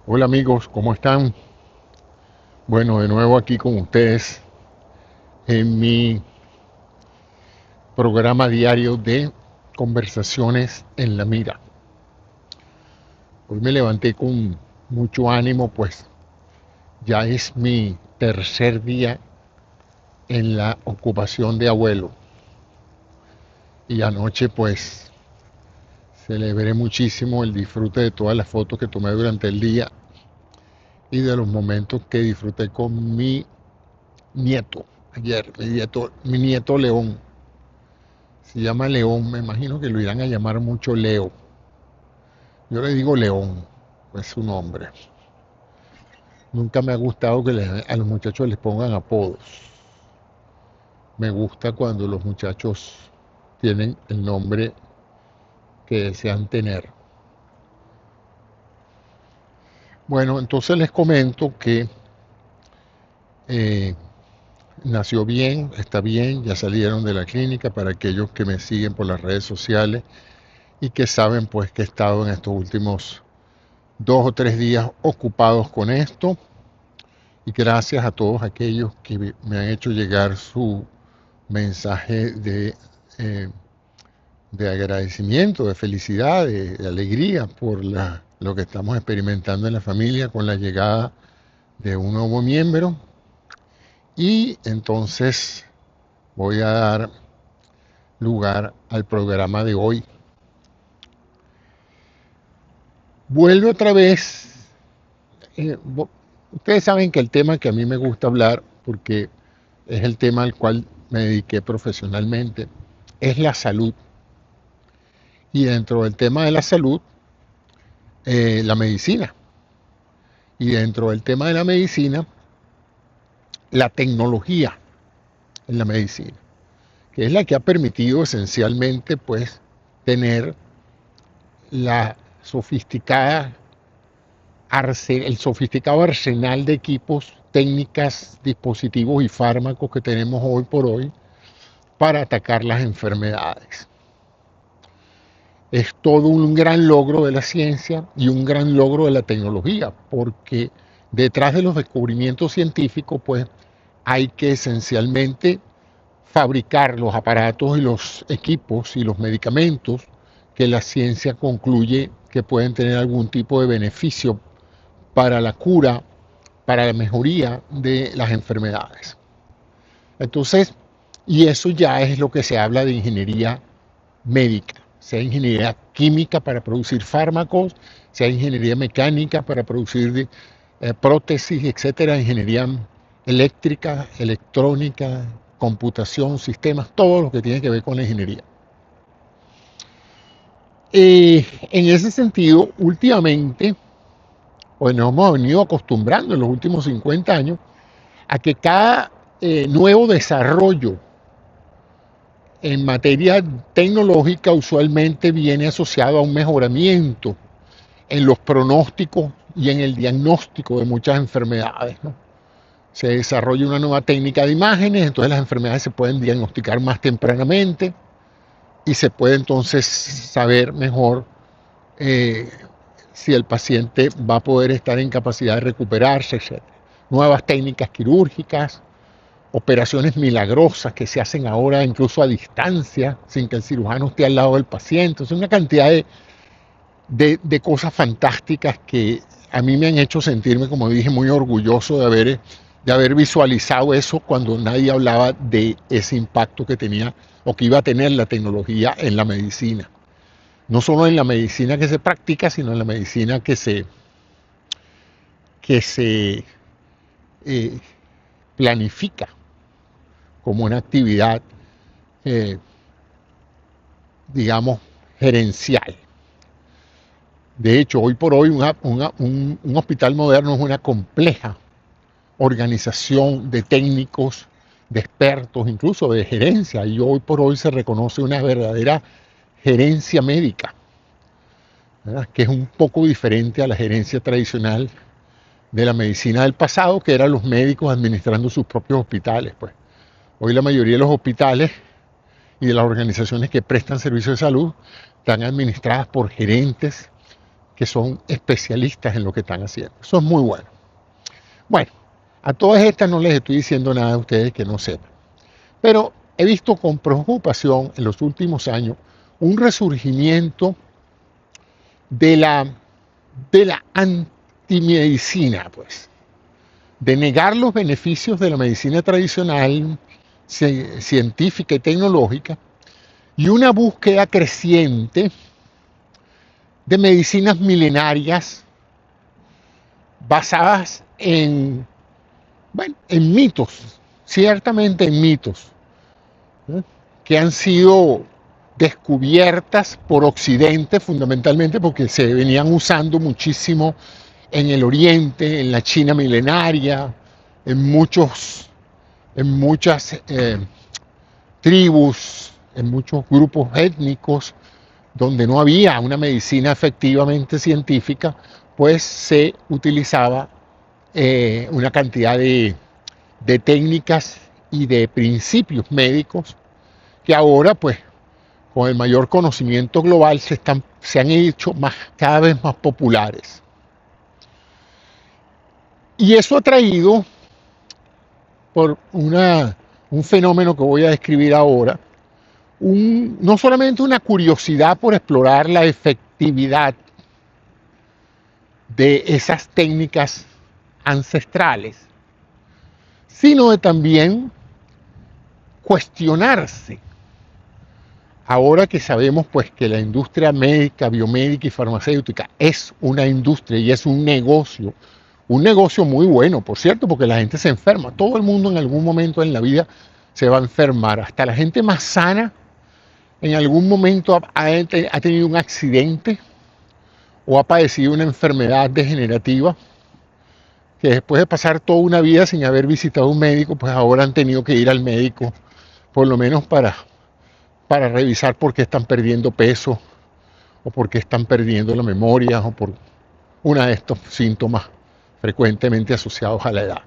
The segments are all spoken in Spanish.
Hola amigos, ¿cómo están? Bueno, de nuevo aquí con ustedes en mi programa diario de conversaciones en la mira. Hoy me levanté con mucho ánimo, pues ya es mi tercer día en la ocupación de abuelo. Y anoche pues celebré muchísimo el disfrute de todas las fotos que tomé durante el día y de los momentos que disfruté con mi nieto. Ayer, mi nieto León. Se llama León, me imagino que lo irán a llamar mucho Leo. Yo le digo León, es su nombre. Nunca me ha gustado que a los muchachos les pongan apodos. Me gusta cuando los muchachos tienen el nombre que desean tener. Bueno, entonces les comento que eh, nació bien, está bien, ya salieron de la clínica para aquellos que me siguen por las redes sociales y que saben pues que he estado en estos últimos 2 o 3 días ocupados con esto. Y gracias a todos aquellos que me han hecho llegar su mensaje eh, de agradecimiento, de felicidad, de alegría por lo que estamos experimentando en la familia con la llegada de un nuevo miembro. Y entonces voy a dar lugar al programa de hoy. Vuelvo otra vez. eh, Ustedes saben que el tema que a mí me gusta hablar, porque es el tema al cual me dediqué profesionalmente, es la salud. Y dentro del tema de la salud, la medicina. Y dentro del tema de la medicina, la tecnología en la medicina, que es la que ha permitido esencialmente pues tener la sofisticada el sofisticado arsenal de equipos, técnicas, dispositivos y fármacos que tenemos hoy por hoy para atacar las enfermedades. Es todo un gran logro de la ciencia y un gran logro de la tecnología, porque detrás de los descubrimientos científicos, pues hay que esencialmente fabricar los aparatos y los equipos y los medicamentos que la ciencia concluye que pueden tener algún tipo de beneficio para la cura, para la mejoría de las enfermedades. Entonces, y eso ya es lo que se habla de ingeniería médica, sea ingeniería química para producir fármacos, sea ingeniería mecánica para producir prótesis, etcétera, ingeniería eléctrica, electrónica, computación, sistemas, todo lo que tiene que ver con la ingeniería. En ese sentido, últimamente, pues nos hemos venido acostumbrando en los últimos 50 años a que cada nuevo desarrollo en materia tecnológica usualmente viene asociado a un mejoramiento en los pronósticos y en el diagnóstico de muchas enfermedades, ¿no? Se desarrolla una nueva técnica de imágenes, entonces las enfermedades se pueden diagnosticar más tempranamente y se puede entonces saber mejor eh, si el paciente va a poder estar en capacidad de recuperarse, etc. Nuevas técnicas quirúrgicas, operaciones milagrosas que se hacen ahora incluso a distancia, sin que el cirujano esté al lado del paciente. Es una cantidad de cosas fantásticas que a mí me han hecho sentirme, como dije, muy orgulloso de haber visualizado eso cuando nadie hablaba de ese impacto que tenía o que iba a tener la tecnología en la medicina. No solo en la medicina que se practica, sino en la medicina que se eh, planifica como una actividad, eh, digamos, gerencial. De hecho, hoy por hoy un hospital moderno es una compleja organización de técnicos, de expertos, incluso de gerencia. Y hoy por hoy se reconoce una verdadera gerencia médica, ¿verdad? Que es un poco diferente a la gerencia tradicional de la medicina del pasado, que eran los médicos administrando sus propios hospitales. Pues hoy la mayoría de los hospitales y de las organizaciones que prestan servicios de salud están administradas por gerentes que son especialistas en lo que están haciendo. Eso es muy bueno. Bueno, a todas estas no les estoy diciendo nada a ustedes que no sepan, pero he visto con preocupación en los últimos años un resurgimiento de la antimedicina, pues, de negar los beneficios de la medicina tradicional, científica y tecnológica, y una búsqueda creciente de medicinas milenarias basadas en mitos, ciertamente en mitos, ¿eh? Que han sido descubiertas por Occidente fundamentalmente porque se venían usando muchísimo en el Oriente, en la China milenaria, en muchas tribus, en muchos grupos étnicos donde no había una medicina efectivamente científica, pues se utilizaba una cantidad de técnicas y de principios médicos que ahora, pues, con el mayor conocimiento global, se han hecho cada vez más populares. Y eso ha traído, por un fenómeno que voy a describir ahora, no solamente una curiosidad por explorar la efectividad de esas técnicas ancestrales, sino de también cuestionarse. Ahora que sabemos pues que la industria médica, biomédica y farmacéutica es una industria y es un negocio muy bueno, por cierto, porque la gente se enferma. Todo el mundo en algún momento en la vida se va a enfermar. Hasta la gente más sana en algún momento ha tenido un accidente o ha padecido una enfermedad degenerativa que después de pasar toda una vida sin haber visitado un médico, pues ahora han tenido que ir al médico, por lo menos para revisar por qué están perdiendo peso o por qué están perdiendo la memoria o por uno de estos síntomas frecuentemente asociados a la edad.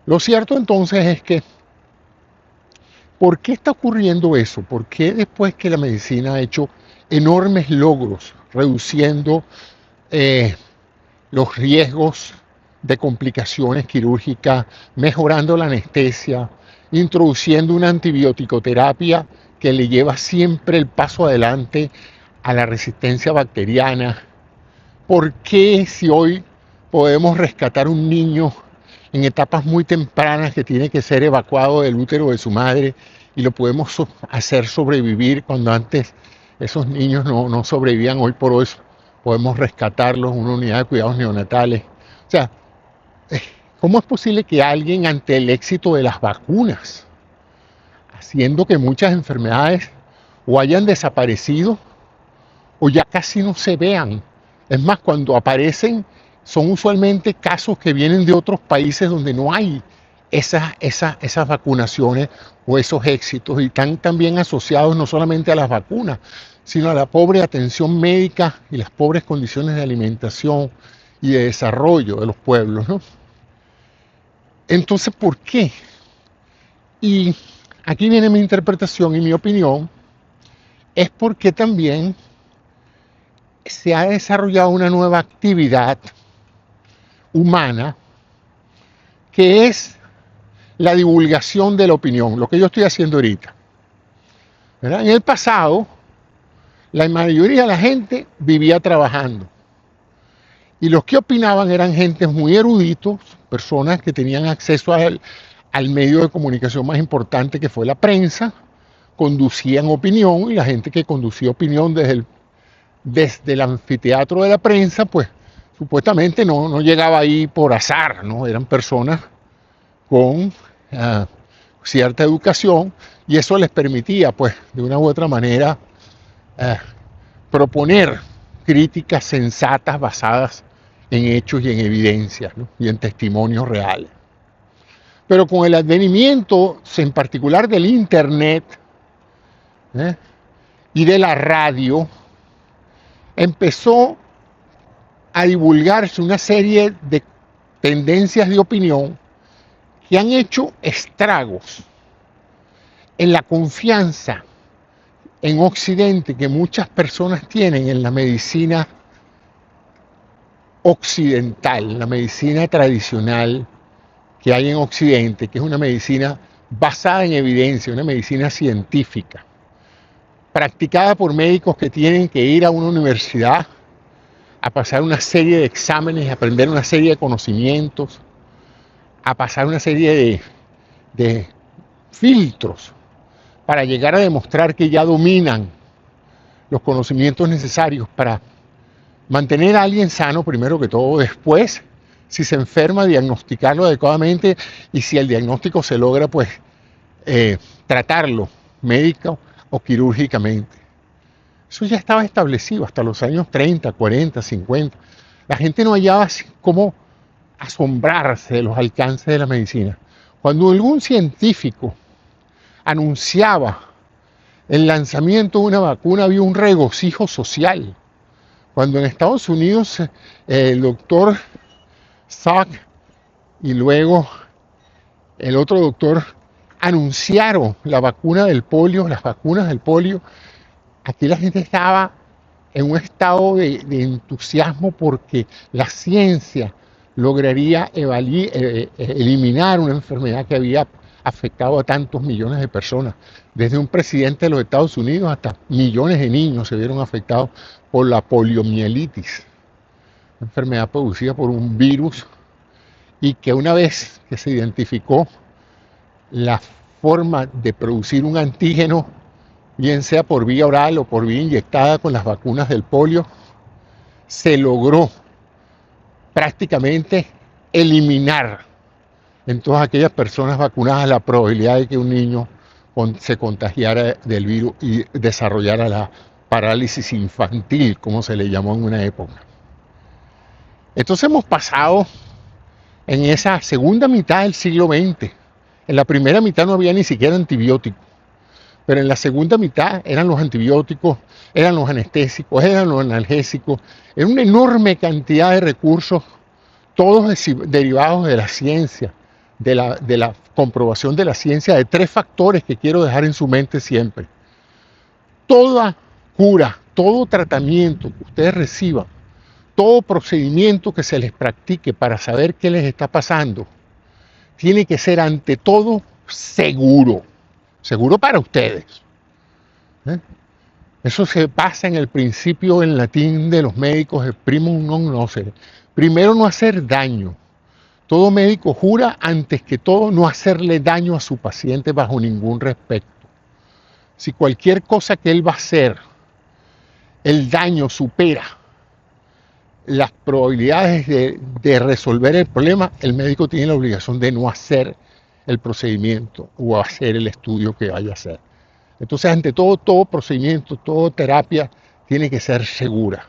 Lo cierto entonces es que, ¿por qué está ocurriendo eso? ¿Por qué después que la medicina ha hecho enormes logros reduciendo los riesgos de complicaciones quirúrgicas, mejorando la anestesia, introduciendo una antibiótico-terapia que le lleva siempre el paso adelante a la resistencia bacteriana? ¿Por qué si hoy podemos rescatar un niño en etapas muy tempranas que tiene que ser evacuado del útero de su madre y lo podemos hacer sobrevivir cuando antes esos niños no sobrevivían? Hoy por hoy podemos rescatarlos en una unidad de cuidados neonatales. O sea, ¿cómo es posible que alguien ante el éxito de las vacunas, haciendo que muchas enfermedades o hayan desaparecido o ya casi no se vean? Es más, cuando aparecen son usualmente casos que vienen de otros países donde no hay esas vacunaciones o esos éxitos, y están también asociados no solamente a las vacunas, sino a la pobre atención médica y las pobres condiciones de alimentación y de desarrollo de los pueblos, ¿no? Entonces, ¿por qué? Y aquí viene mi interpretación y mi opinión, es porque también se ha desarrollado una nueva actividad humana que es la divulgación de la opinión, lo que yo estoy haciendo ahorita, ¿verdad? En el pasado, la mayoría de la gente vivía trabajando y los que opinaban eran gentes muy eruditos, personas que tenían acceso al medio de comunicación más importante, que fue la prensa, conducían opinión, y la gente que conducía opinión desde el anfiteatro de la prensa, pues supuestamente no llegaba ahí por azar, ¿no? Eran personas con cierta educación, y eso les permitía, pues, de una u otra manera, proponer críticas sensatas basadas en hechos y en evidencias, ¿no? Y en testimonios reales. Pero con el advenimiento, en particular del Internet y de la radio, empezó a divulgarse una serie de tendencias de opinión que han hecho estragos en la confianza en Occidente que muchas personas tienen en la medicina occidental, la medicina tradicional que hay en Occidente, que es una medicina basada en evidencia, una medicina científica, practicada por médicos que tienen que ir a una universidad a pasar una serie de exámenes, a aprender una serie de conocimientos, a pasar una serie de filtros para llegar a demostrar que ya dominan los conocimientos necesarios para mantener a alguien sano, primero que todo, después, si se enferma, diagnosticarlo adecuadamente y si el diagnóstico se logra, pues tratarlo médica o quirúrgicamente. Eso ya estaba establecido hasta los años 30, 40, 50. La gente no hallaba cómo asombrarse de los alcances de la medicina. Cuando algún científico anunciaba el lanzamiento de una vacuna, había un regocijo social. Cuando en Estados Unidos el doctor Salk y luego el otro doctor anunciaron la vacuna del polio, las vacunas del polio, aquí la gente estaba en un estado de entusiasmo porque la ciencia lograría eliminar una enfermedad que había afectado a tantos millones de personas. Desde un presidente de los Estados Unidos hasta millones de niños se vieron afectados por la poliomielitis, una enfermedad producida por un virus y que una vez que se identificó la forma de producir un antígeno, bien sea por vía oral o por vía inyectada con las vacunas del polio, se logró prácticamente eliminar en todas aquellas personas vacunadas la probabilidad de que un niño se contagiara del virus y desarrollara la parálisis infantil, como se le llamó en una época. Entonces hemos pasado en esa segunda mitad del siglo XX. En la primera mitad no había ni siquiera antibióticos, pero en la segunda mitad eran los antibióticos, eran los anestésicos, eran los analgésicos, era una enorme cantidad de recursos, todos derivados de la ciencia, de la comprobación de la ciencia, de tres factores que quiero dejar en su mente siempre. Toda cura, todo tratamiento que ustedes reciban, todo procedimiento que se les practique para saber qué les está pasando, tiene que ser ante todo seguro, seguro para ustedes. Eso se basa en el principio en latín de los médicos, el primum non nocere. Primero, no hacer daño. Todo médico jura antes que todo no hacerle daño a su paciente bajo ningún respecto. Si cualquier cosa que él va a hacer, el daño supera las probabilidades de resolver el problema, el médico tiene la obligación de no hacer el procedimiento o hacer el estudio que vaya a hacer. Entonces, ante todo procedimiento, toda terapia tiene que ser segura.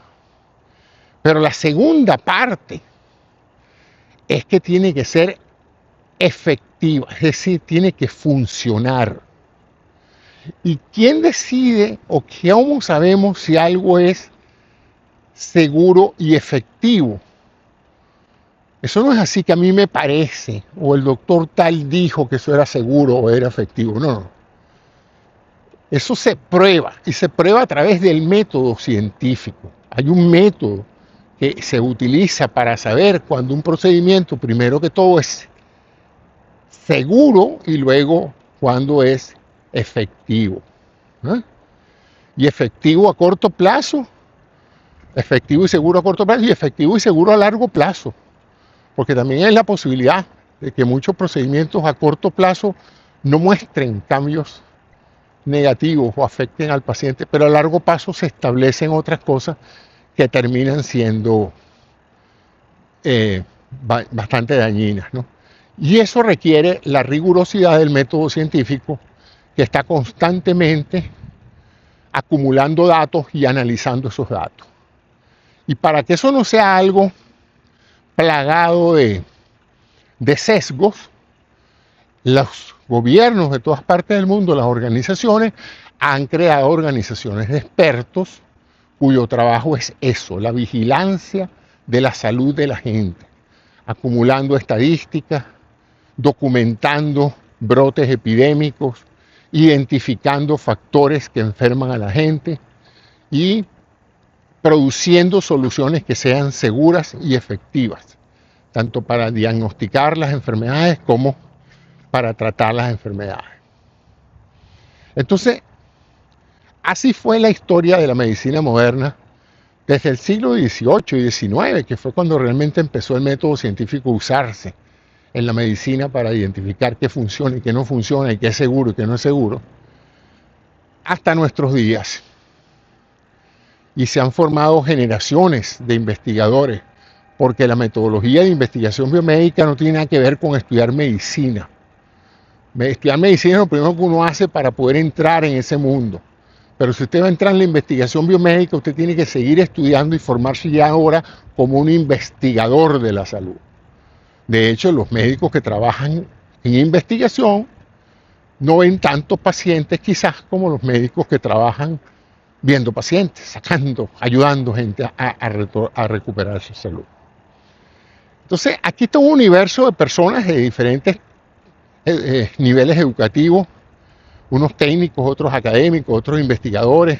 Pero la segunda parte es que tiene que ser efectiva, es decir, tiene que funcionar. ¿Y quién decide o cómo sabemos si algo es seguro y efectivo? Eso no es así que a mí me parece, o el doctor tal dijo que eso era seguro o era efectivo. No. Eso se prueba, y se prueba a través del método científico. Hay un método que se utiliza para saber cuando un procedimiento, primero que todo, es seguro y luego cuando es efectivo. Y efectivo a corto plazo, efectivo y seguro a corto plazo, y efectivo y seguro a largo plazo. Porque también hay la posibilidad de que muchos procedimientos a corto plazo no muestren cambios negativos o afecten al paciente, pero a largo plazo se establecen otras cosas que terminan siendo bastante dañinas, ¿no? Y eso requiere la rigurosidad del método científico, que está constantemente acumulando datos y analizando esos datos. Y para que eso no sea algo plagado de sesgos, los gobiernos de todas partes del mundo, las organizaciones, han creado organizaciones de expertos cuyo trabajo es eso, la vigilancia de la salud de la gente, acumulando estadísticas, documentando brotes epidémicos, identificando factores que enferman a la gente y produciendo soluciones que sean seguras y efectivas, tanto para diagnosticar las enfermedades como para tratar las enfermedades. Entonces, así fue la historia de la medicina moderna desde el siglo XVIII y XIX, que fue cuando realmente empezó el método científico a usarse en la medicina para identificar qué funciona y qué no funciona y qué es seguro y qué no es seguro, hasta nuestros días. Y se han formado generaciones de investigadores, porque la metodología de investigación biomédica no tiene nada que ver con estudiar medicina. Estudiar medicina es lo primero que uno hace para poder entrar en ese mundo. Pero si usted va a entrar en la investigación biomédica, usted tiene que seguir estudiando y formarse ya ahora como un investigador de la salud. De hecho, los médicos que trabajan en investigación no ven tantos pacientes quizás como los médicos que trabajan viendo pacientes, sacando, ayudando gente a recuperar su salud. Entonces, aquí está un universo de personas de diferentes niveles educativos, unos técnicos, otros académicos, otros investigadores,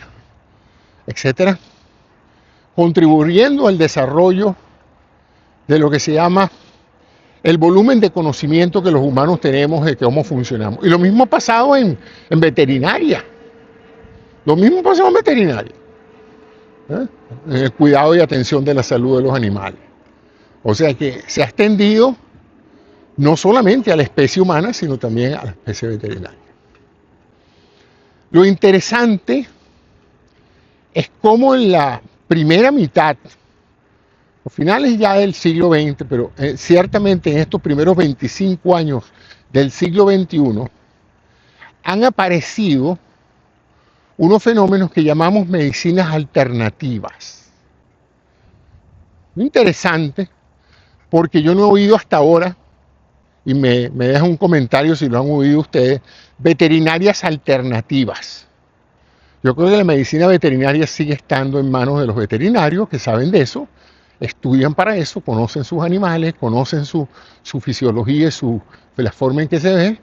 etcétera, contribuyendo al desarrollo de lo que se llama el volumen de conocimiento que los humanos tenemos de cómo funcionamos. Y lo mismo ha pasado en veterinaria. Lo mismo pasó en veterinaria. En el cuidado y atención de la salud de los animales. O sea que se ha extendido no solamente a la especie humana, sino también a la especie veterinaria. Lo interesante es cómo en la primera mitad, los finales ya del siglo XX, pero ciertamente en estos primeros 25 años del siglo XXI, han aparecido unos fenómenos que llamamos medicinas alternativas. Interesante, porque yo no he oído hasta ahora, y me dejan un comentario si lo han oído ustedes, veterinarias alternativas. Yo creo que la medicina veterinaria sigue estando en manos de los veterinarios que saben de eso, estudian para eso, conocen sus animales, conocen su fisiología y la forma en que se ven,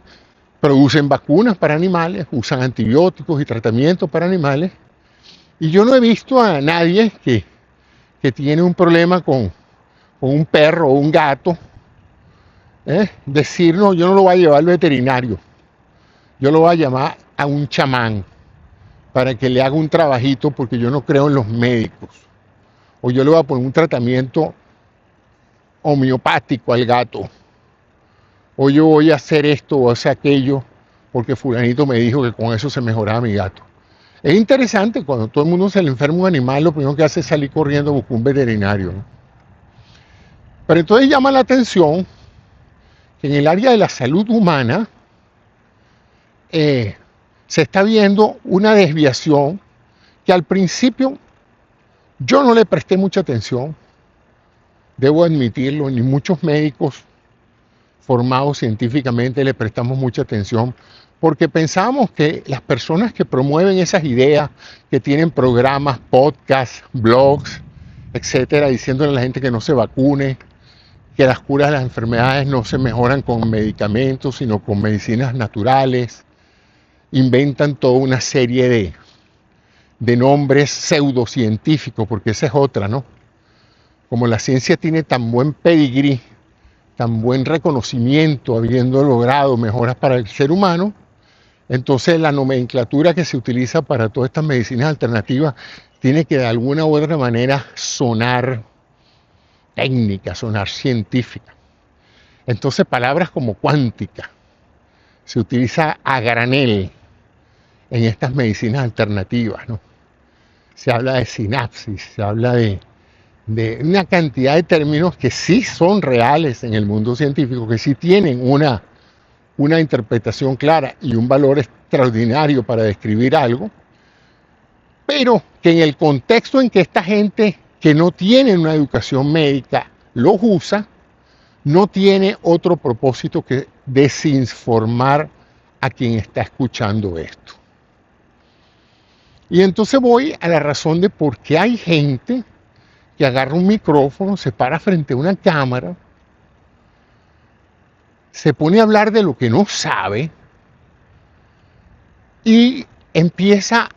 producen vacunas para animales, usan antibióticos y tratamientos para animales. Y yo no he visto a nadie que tiene un problema con un perro o un gato, decir, no, yo no lo voy a llevar al veterinario, yo lo voy a llamar a un chamán para que le haga un trabajito porque yo no creo en los médicos. O yo le voy a poner un tratamiento homeopático al gato. O yo voy a hacer esto o hacer aquello porque fulanito me dijo que con eso se mejoraba mi gato. Es interesante, cuando todo el mundo se le enferma un animal, lo primero que hace es salir corriendo a buscar un veterinario, ¿no? Pero entonces llama la atención que en el área de la salud humana se está viendo una desviación que al principio yo no le presté mucha atención, debo admitirlo, ni muchos médicos formados científicamente le prestamos mucha atención, porque pensamos que las personas que promueven esas ideas, que tienen programas, podcasts, blogs, etcétera, diciéndole a la gente que no se vacune, que las curas de las enfermedades no se mejoran con medicamentos, sino con medicinas naturales, inventan toda una serie de nombres pseudocientíficos, porque esa es otra, ¿no? Como la ciencia tiene tan buen pedigrí, tan buen reconocimiento, habiendo logrado mejoras para el ser humano, entonces la nomenclatura que se utiliza para todas estas medicinas alternativas tiene que de alguna u otra manera sonar técnica, sonar científica. Entonces palabras como cuántica se utiliza a granel en estas medicinas alternativas, ¿no? Se habla de sinapsis, se habla de una cantidad de términos que sí son reales en el mundo científico, que sí tienen una interpretación clara y un valor extraordinario para describir algo, pero que en el contexto en que esta gente que no tiene una educación médica los usa, no tiene otro propósito que desinformar a quien está escuchando esto. Y entonces voy a la razón de por qué hay gente que agarra un micrófono, se para frente a una cámara, se pone a hablar de lo que no sabe y empieza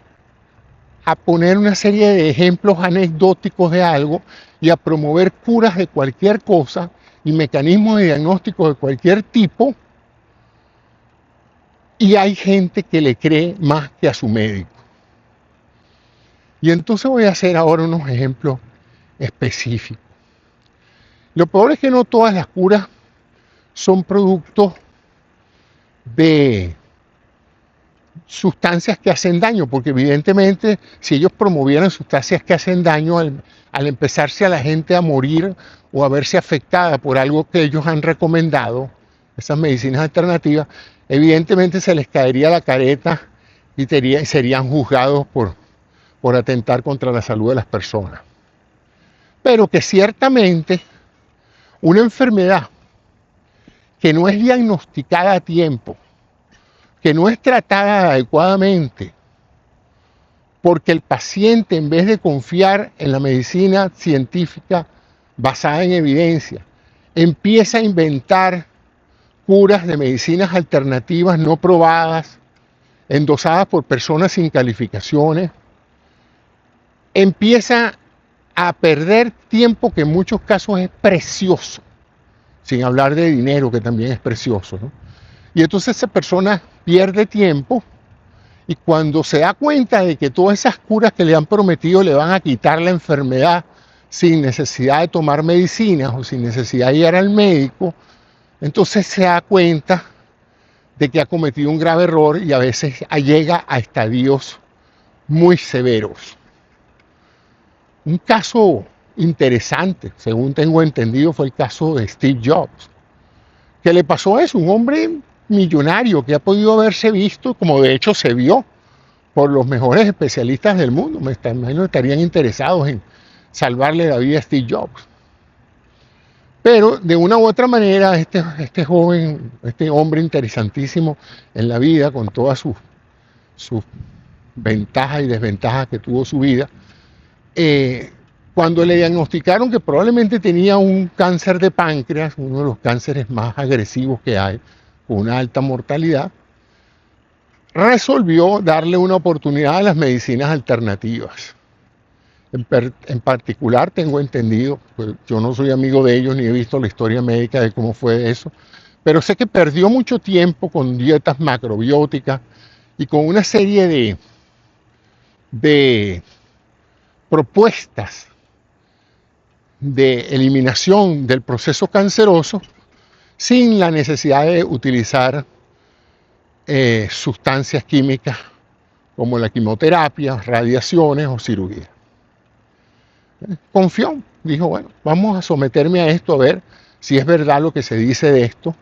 a poner una serie de ejemplos anecdóticos de algo y a promover curas de cualquier cosa y mecanismos de diagnóstico de cualquier tipo, y hay gente que le cree más que a su médico. Y entonces voy a hacer ahora unos ejemplos específicos. Lo peor es que no todas las curas son productos de sustancias que hacen daño, porque evidentemente si ellos promovieran sustancias que hacen daño, al empezarse a la gente a morir o a verse afectada por algo que ellos han recomendado, esas medicinas alternativas, evidentemente se les caería la careta y serían juzgados por atentar contra la salud de las personas. Pero que ciertamente una enfermedad que no es diagnosticada a tiempo, que no es tratada adecuadamente, porque el paciente, en vez de confiar en la medicina científica basada en evidencia, empieza a inventar curas de medicinas alternativas no probadas, endosadas por personas sin calificaciones, empieza a perder tiempo que en muchos casos es precioso, sin hablar de dinero que también es precioso, ¿no? Y entonces esa persona pierde tiempo y cuando se da cuenta de que todas esas curas que le han prometido le van a quitar la enfermedad sin necesidad de tomar medicinas o sin necesidad de ir al médico, entonces se da cuenta de que ha cometido un grave error y a veces llega a estadios muy severos. Un caso interesante, según tengo entendido, fue el caso de Steve Jobs. ¿Qué le pasó eso? Un hombre millonario que ha podido haberse visto, como de hecho se vio, por los mejores especialistas del mundo. Me imagino que estarían interesados en salvarle la vida a Steve Jobs. Pero de una u otra manera, este joven, este hombre interesantísimo en la vida, con todas sus ventajas y desventajas que tuvo su vida, cuando le diagnosticaron que probablemente tenía un cáncer de páncreas, uno de los cánceres más agresivos que hay, con una alta mortalidad, resolvió darle una oportunidad a las medicinas alternativas. En particular tengo entendido, pues yo no soy amigo de ellos ni he visto la historia médica de cómo fue eso, pero sé que perdió mucho tiempo con dietas macrobióticas y con una serie de propuestas de eliminación del proceso canceroso sin la necesidad de utilizar sustancias químicas como la quimioterapia, radiaciones o cirugía. Confió, dijo, bueno, vamos a someterme a esto a ver si es verdad lo que se dice de esto,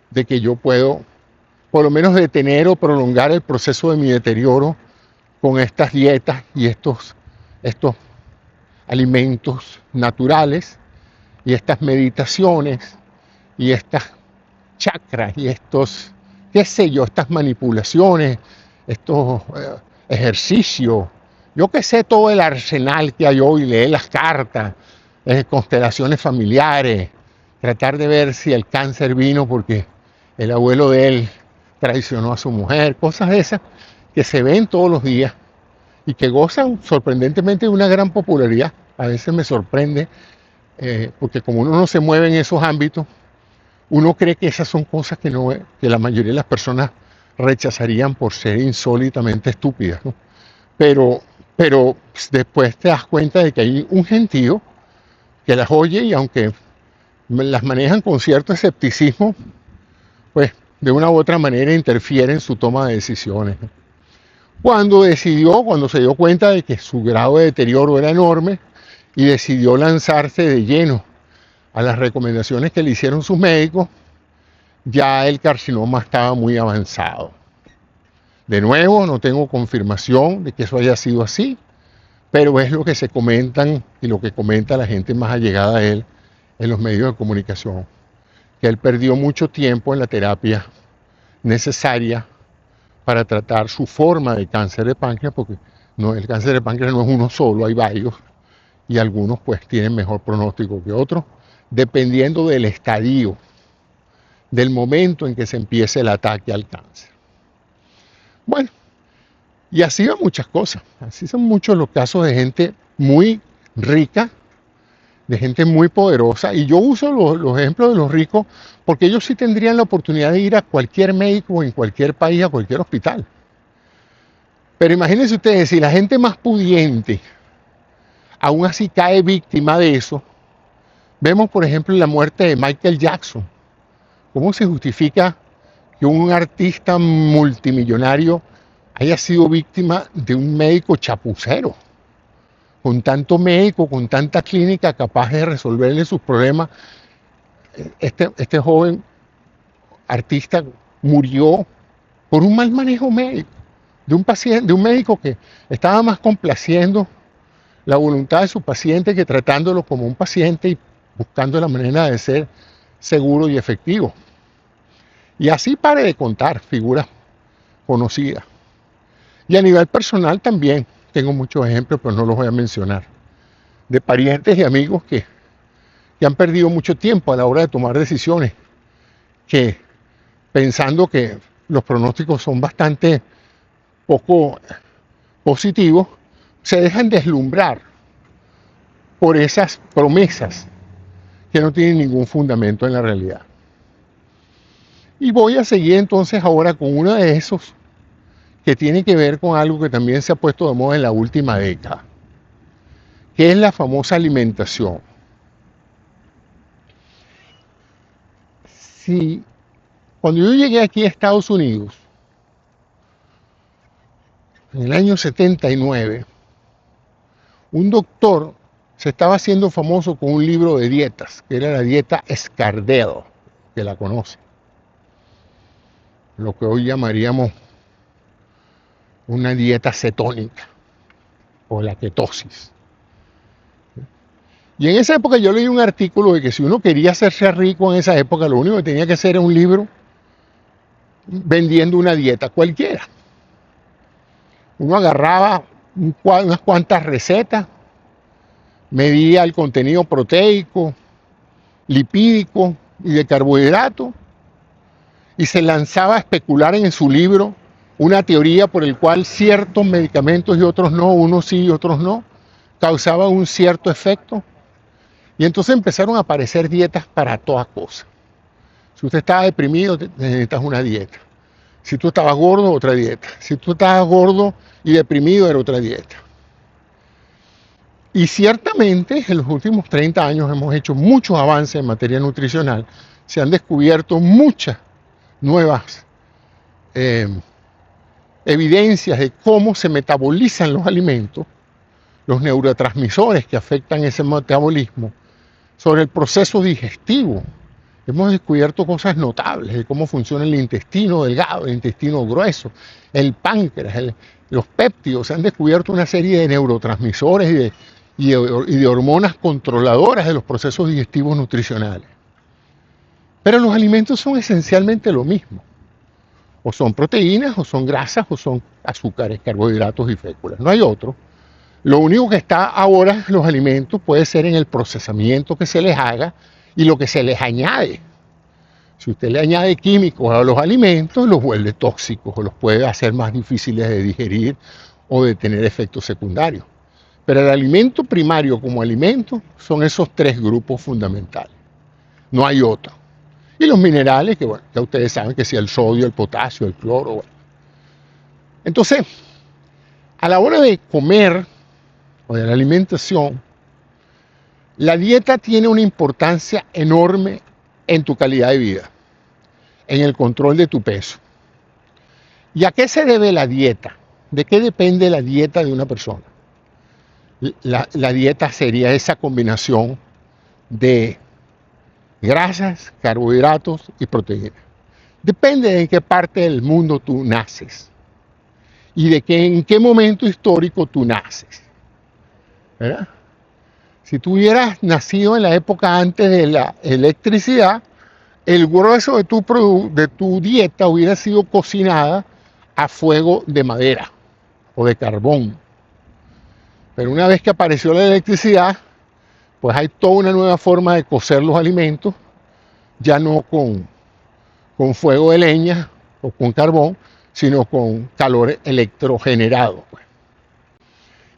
de que yo puedo por lo menos detener o prolongar el proceso de mi deterioro con estas dietas y estos alimentos naturales y estas meditaciones y estas chakras y estos, qué sé yo, estas manipulaciones, estos ejercicios, yo que sé todo el arsenal que hay hoy, leer las cartas, constelaciones familiares, tratar de ver si el cáncer vino porque el abuelo de él traicionó a su mujer, cosas de esas que se ven todos los días y que gozan sorprendentemente de una gran popularidad. A veces me sorprende, porque como uno no se mueve en esos ámbitos, uno cree que esas son cosas que la mayoría de las personas rechazarían por ser insólitamente estúpidas, ¿no? Pero pues, después te das cuenta de que hay un gentío que las oye y aunque las manejan con cierto escepticismo, pues de una u otra manera interfiere en su toma de decisiones, ¿no? Cuando se dio cuenta de que su grado de deterioro era enorme y decidió lanzarse de lleno a las recomendaciones que le hicieron sus médicos, ya el carcinoma estaba muy avanzado. De nuevo, no tengo confirmación de que eso haya sido así, pero es lo que se comentan y lo que comenta la gente más allegada a él en los medios de comunicación, que él perdió mucho tiempo en la terapia necesaria para tratar su forma de cáncer de páncreas, porque el cáncer de páncreas no es uno solo, hay varios, y algunos pues tienen mejor pronóstico que otros, dependiendo del estadio, del momento en que se empiece el ataque al cáncer. Bueno, Y así van muchas cosas. Así son muchos los casos de gente muy rica, de gente muy poderosa. Y yo uso los ejemplos de los ricos porque ellos sí tendrían la oportunidad de ir a cualquier médico en cualquier país, a cualquier hospital. Pero imagínense ustedes, si la gente más pudiente aún así cae víctima de eso, vemos por ejemplo la muerte de Michael Jackson. ¿Cómo se justifica que un artista multimillonario haya sido víctima de un médico chapucero? Con tanto médico, con tanta clínica capaz de resolverle sus problemas, este joven artista murió por un mal manejo médico, de un paciente, de un médico que estaba más complaciendo la voluntad de su paciente que tratándolo como un paciente y buscando la manera de ser seguro y efectivo. Y así pare de contar figuras conocidas. Y a nivel personal también tengo muchos ejemplos, pero no los voy a mencionar, de parientes y amigos que han perdido mucho tiempo a la hora de tomar decisiones, que pensando que los pronósticos son bastante poco positivos, se dejan deslumbrar por esas promesas que no tienen ningún fundamento en la realidad. Y voy a seguir entonces ahora con uno de esos que tiene que ver con algo que también se ha puesto de moda en la última década, que es la famosa alimentación. Si cuando yo llegué aquí a Estados Unidos, en el año 79, un doctor se estaba haciendo famoso con un libro de dietas, que era la dieta Scardell, que la conoce, lo que hoy llamaríamos una dieta cetónica o la ketosis. Y en esa época yo leí un artículo de que si uno quería hacerse rico en esa época, lo único que tenía que hacer era un libro vendiendo una dieta cualquiera. Uno agarraba unas cuantas recetas, medía el contenido proteico, lipídico y de carbohidratos y se lanzaba a especular en su libro una teoría por el cual ciertos medicamentos y otros no, unos sí y otros no, causaban un cierto efecto. Y entonces empezaron a aparecer dietas para todas cosas. Si usted estaba deprimido, necesitas una dieta. Si tú estabas gordo, otra dieta. Si tú estabas gordo y deprimido, era otra dieta. Y ciertamente en los últimos 30 años hemos hecho muchos avances en materia nutricional. Se han descubierto muchas nuevas evidencias de cómo se metabolizan los alimentos, los neurotransmisores que afectan ese metabolismo, sobre el proceso digestivo. Hemos descubierto cosas notables de cómo funciona el intestino delgado, el intestino grueso, el páncreas, los péptidos. Se han descubierto una serie de neurotransmisores y de hormonas controladoras de los procesos digestivos nutricionales. Pero los alimentos son esencialmente lo mismo. O son proteínas, o son grasas, o son azúcares, carbohidratos y féculas. No hay otro. Lo único que está ahora en los alimentos puede ser en el procesamiento que se les haga y lo que se les añade. Si usted le añade químicos a los alimentos, los vuelve tóxicos o los puede hacer más difíciles de digerir o de tener efectos secundarios. Pero el alimento primario como alimento son esos tres grupos fundamentales. No hay otro. Y los minerales, que bueno, ya ustedes saben que si el sodio, el potasio, el cloro. Bueno. Entonces, a la hora de comer o de la alimentación, la dieta tiene una importancia enorme en tu calidad de vida, en el control de tu peso. ¿Y a qué se debe la dieta? ¿De qué depende la dieta de una persona? La dieta sería esa combinación de grasas, carbohidratos y proteínas. Depende de en qué parte del mundo tú naces y de en qué momento histórico tú naces, ¿verdad? Si tú hubieras nacido en la época antes de la electricidad, el grueso de tu dieta hubiera sido cocinada a fuego de madera o de carbón. Pero una vez que apareció la electricidad, pues hay toda una nueva forma de cocer los alimentos, ya no con fuego de leña o con carbón, sino con calor electrogenerado, pues.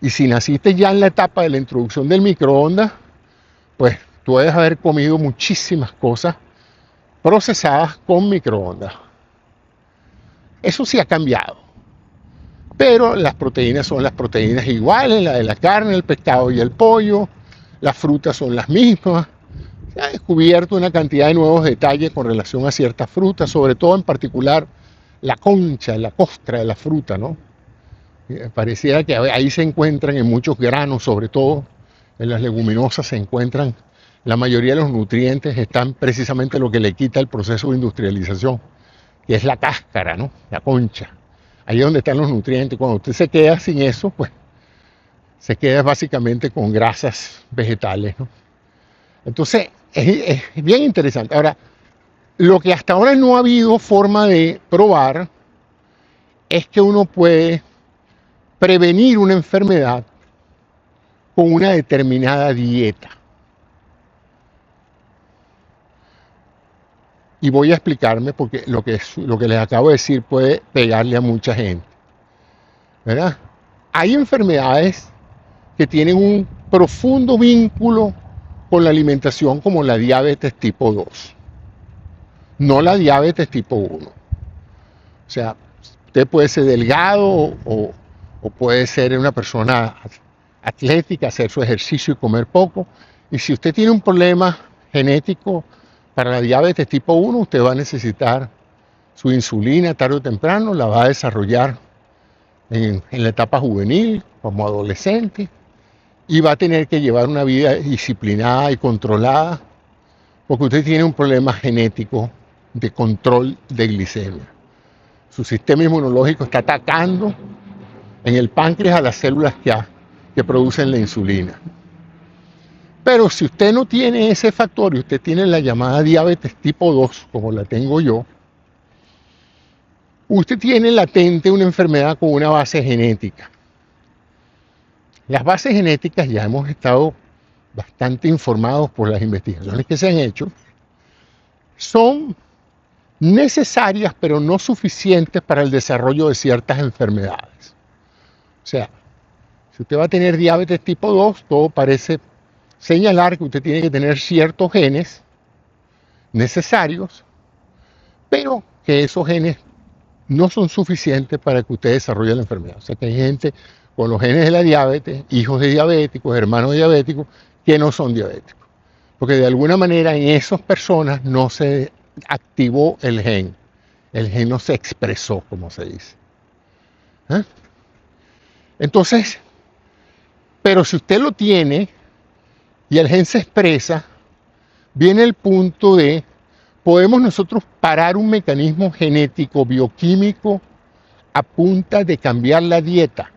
Y si naciste ya en la etapa de la introducción del microondas, pues tú debes haber comido muchísimas cosas procesadas con microondas. Eso sí ha cambiado, pero las proteínas son las proteínas iguales, la de la carne, el pescado y el pollo, las frutas son las mismas. Se ha descubierto una cantidad de nuevos detalles con relación a ciertas frutas, sobre todo en particular la concha, la costra de la fruta, ¿no? Pareciera que ahí se encuentran en muchos granos, sobre todo en las leguminosas se encuentran, la mayoría de los nutrientes están precisamente lo que le quita el proceso de industrialización, que es la cáscara, ¿no? La concha. Ahí es donde están los nutrientes. Cuando usted se queda sin eso, pues se queda básicamente con grasas vegetales, ¿no? Entonces, es bien interesante. Ahora, lo que hasta ahora no ha habido forma de probar es que uno puede prevenir una enfermedad con una determinada dieta. Y voy a explicarme porque lo que les acabo de decir puede pegarle a mucha gente, ¿verdad? Hay enfermedades que tienen un profundo vínculo con la alimentación, como la diabetes tipo 2, no la diabetes tipo 1. O sea, usted puede ser delgado o puede ser una persona atlética, hacer su ejercicio y comer poco. Y si usted tiene un problema genético para la diabetes tipo 1, usted va a necesitar su insulina tarde o temprano, la va a desarrollar en la etapa juvenil, como adolescente, y va a tener que llevar una vida disciplinada y controlada, porque usted tiene un problema genético de control de glicemia. Su sistema inmunológico está atacando en el páncreas a las células que producen la insulina. Pero si usted no tiene ese factor y usted tiene la llamada diabetes tipo 2, como la tengo yo, usted tiene latente una enfermedad con una base genética. Las bases genéticas ya hemos estado bastante informados por las investigaciones que se han hecho, son necesarias pero no suficientes para el desarrollo de ciertas enfermedades. O sea, si usted va a tener diabetes tipo 2, todo parece señalar que usted tiene que tener ciertos genes necesarios, pero que esos genes no son suficientes para que usted desarrolle la enfermedad. O sea que hay gente con los genes de la diabetes, hijos de diabéticos, hermanos de diabéticos, que no son diabéticos. Porque de alguna manera en esas personas no se activó el gen no se expresó, como se dice. ¿Eh? Entonces, pero si usted lo tiene y el gen se expresa, viene el punto de, ¿podemos nosotros parar un mecanismo genético, bioquímico, a punta de cambiar la dieta?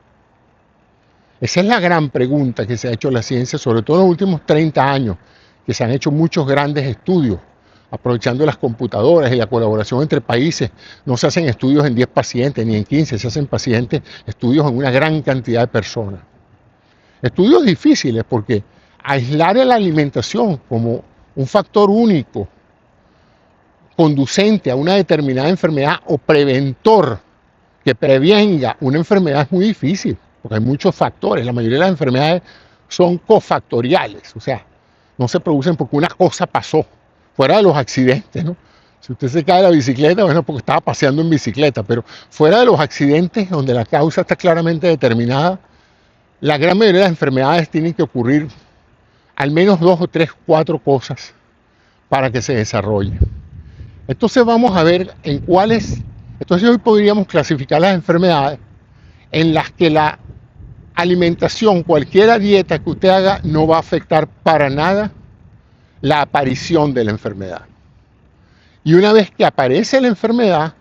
Esa es la gran pregunta que se ha hecho la ciencia, sobre todo en los últimos 30 años, que se han hecho muchos grandes estudios, aprovechando las computadoras y la colaboración entre países. No se hacen estudios en 10 pacientes ni en 15, se hacen estudios en una gran cantidad de personas. Estudios difíciles porque aislar la alimentación como un factor único, conducente a una determinada enfermedad o preventor que prevenga una enfermedad es muy difícil, porque hay muchos factores. La mayoría de las enfermedades son cofactoriales, o sea, no se producen porque una cosa pasó, fuera de los accidentes, ¿no? Si usted se cae de la bicicleta, bueno, porque estaba paseando en bicicleta, pero fuera de los accidentes donde la causa está claramente determinada, la gran mayoría de las enfermedades tienen que ocurrir al menos 2 o 3, 4 cosas para que se desarrolle. Entonces vamos a ver en cuáles, entonces hoy podríamos clasificar las enfermedades en las que la alimentación, cualquier dieta que usted haga, no va a afectar para nada la aparición de la enfermedad. Y una vez que aparece la enfermedad,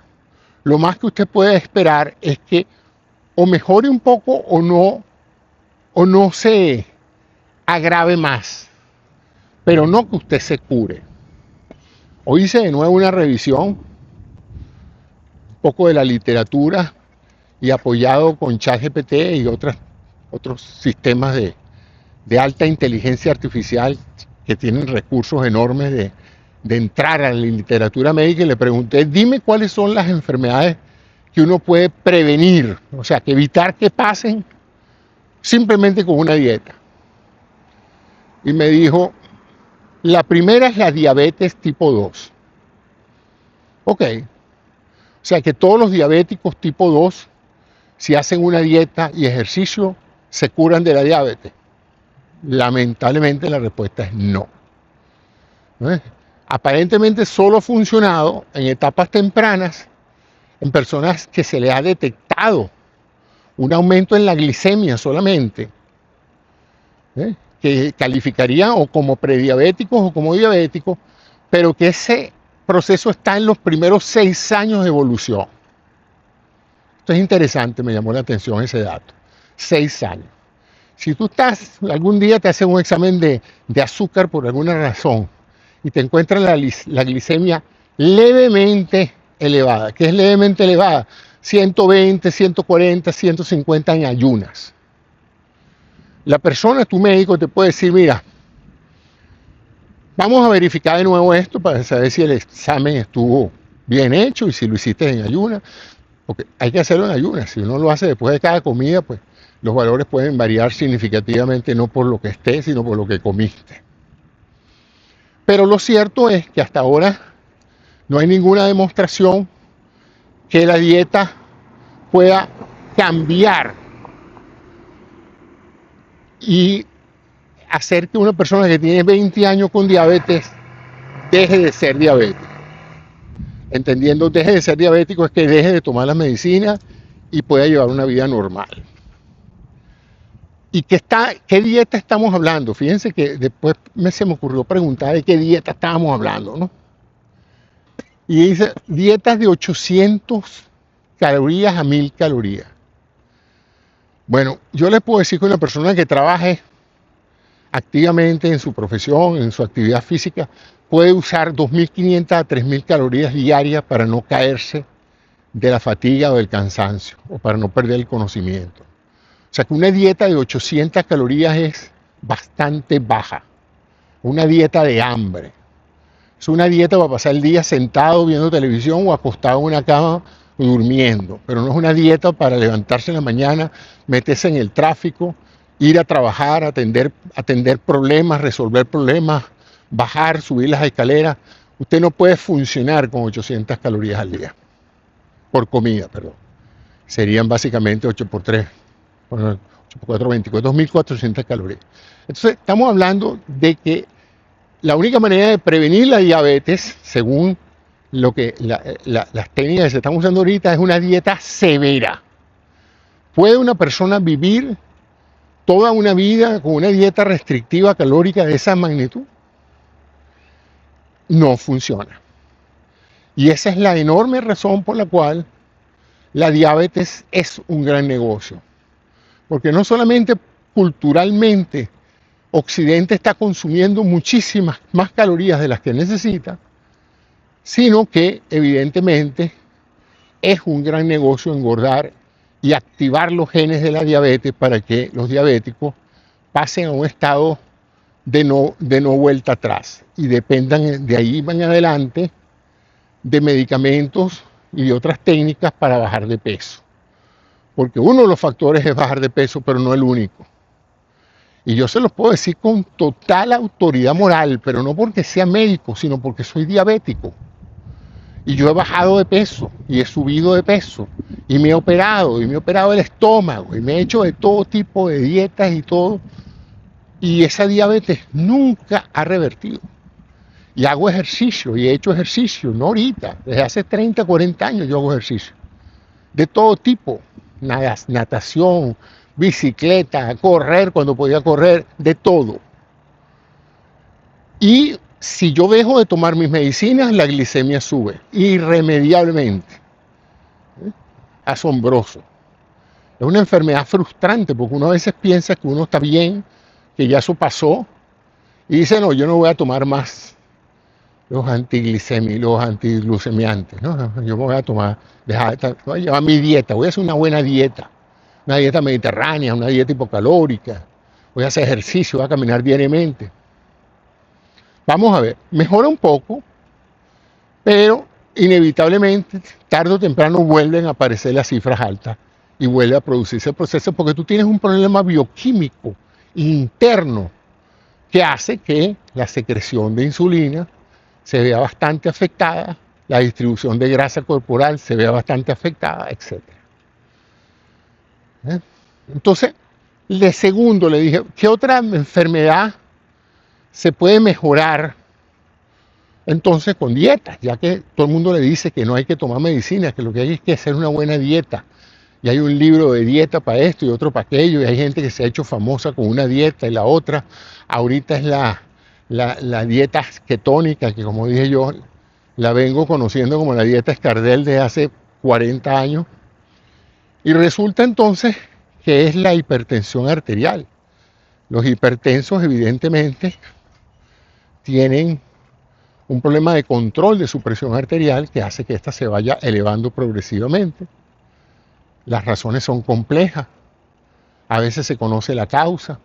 lo más que usted puede esperar es que o mejore un poco o no se agrave más, pero no que usted se cure. Hoy hice de nuevo una revisión, un poco de la literatura y apoyado con ChatGPT y otros sistemas de alta inteligencia artificial que tienen recursos enormes de entrar a la literatura médica, y le pregunté, dime cuáles son las enfermedades que uno puede prevenir, o sea, que evitar que pasen simplemente con una dieta. Y me dijo, la primera es la diabetes tipo 2. Ok, o sea que todos los diabéticos tipo 2, si hacen una dieta y ejercicio, se curan de la diabetes. Lamentablemente la respuesta es no. ¿Eh? Aparentemente solo ha funcionado en etapas tempranas en personas que se les ha detectado un aumento en la glicemia solamente, que calificarían o como prediabéticos o como diabéticos, pero que ese proceso está en los primeros 6 años de evolución. Esto es interesante, me llamó la atención ese dato. 6 años. Si tú algún día te hacen un examen de azúcar por alguna razón y te encuentran la glicemia levemente elevada, ¿qué es levemente elevada? 120, 140, 150 en ayunas. La persona, tu médico, te puede decir, mira, vamos a verificar de nuevo esto para saber si el examen estuvo bien hecho y si lo hiciste en ayunas, porque hay que hacerlo en ayunas. Si uno lo hace después de cada comida, pues los valores pueden variar significativamente, no por lo que esté, sino por lo que comiste. Pero lo cierto es que hasta ahora no hay ninguna demostración que la dieta pueda cambiar y hacer que una persona que tiene 20 años con diabetes deje de ser diabético. Entendiendo deje de ser diabético es que deje de tomar las medicinas y pueda llevar una vida normal. ¿Y qué dieta estamos hablando? Fíjense que después se me ocurrió preguntar de qué dieta estábamos hablando, ¿no? Y dice, dietas de 800 calorías a 1000 calorías. Bueno, yo les puedo decir que una persona que trabaje activamente en su profesión, en su actividad física, puede usar 2.500 a 3.000 calorías diarias para no caerse de la fatiga o del cansancio, o para no perder el conocimiento. O sea que una dieta de 800 calorías es bastante baja. Una dieta de hambre. Es una dieta para pasar el día sentado viendo televisión o acostado en una cama durmiendo. Pero no es una dieta para levantarse en la mañana, meterse en el tráfico, ir a trabajar, atender problemas, resolver problemas, bajar, subir las escaleras. Usted no puede funcionar con 800 calorías al día. Por comida, perdón. Serían básicamente 8 por 3. 8 por 4, 24, 2.400 calorías. Entonces, estamos hablando de que la única manera de prevenir la diabetes, según lo que las técnicas que se están usando ahorita, es una dieta severa. ¿Puede una persona vivir toda una vida con una dieta restrictiva calórica de esa magnitud? No funciona. Y esa es la enorme razón por la cual la diabetes es un gran negocio. Porque no solamente culturalmente Occidente está consumiendo muchísimas más calorías de las que necesita, sino que evidentemente es un gran negocio engordar y activar los genes de la diabetes para que los diabéticos pasen a un estado de no vuelta atrás y dependan de ahí en adelante de medicamentos y de otras técnicas para bajar de peso. Porque uno de los factores es bajar de peso, pero no el único. Y yo se los puedo decir con total autoridad moral, pero no porque sea médico, sino porque soy diabético. Y yo he bajado de peso, y he subido de peso, y me he operado el estómago, y me he hecho de todo tipo de dietas y todo. Y esa diabetes nunca ha revertido. Y hago ejercicio, y he hecho ejercicio, no ahorita, desde hace 30, 40 años yo hago ejercicio. De todo tipo, natación, bicicleta, correr cuando podía correr, de todo. Y si yo dejo de tomar mis medicinas, la glicemia sube, irremediablemente. Asombroso. Es una enfermedad frustrante, porque uno a veces piensa que uno está bien, que ya eso pasó, y dice, no, yo no voy a tomar más los antiglucemiantes, ¿no? Yo me voy a tomar, voy a llevar mi dieta, voy a hacer una buena dieta, una dieta mediterránea, una dieta hipocalórica, voy a hacer ejercicio, voy a caminar diariamente. Vamos a ver, mejora un poco, pero inevitablemente, tarde o temprano vuelven a aparecer las cifras altas y vuelve a producirse el proceso porque tú tienes un problema bioquímico interno que hace que la secreción de insulina se vea bastante afectada, la distribución de grasa corporal se vea bastante afectada, etc. Entonces, de segundo le dije, ¿qué otra enfermedad se puede mejorar? Entonces, con dietas, ya que todo el mundo le dice que no hay que tomar medicina, que lo que hay es que hacer una buena dieta. Y hay un libro de dieta para esto y otro para aquello, y hay gente que se ha hecho famosa con una dieta y la otra. Ahorita es la dieta ketónica, que como dije yo, la vengo conociendo como la dieta Escardel de hace 40 años. Y resulta entonces que es la hipertensión arterial. Los hipertensos evidentemente tienen un problema de control de su presión arterial que hace que ésta se vaya elevando progresivamente. Las razones son complejas. A veces se conoce la causa,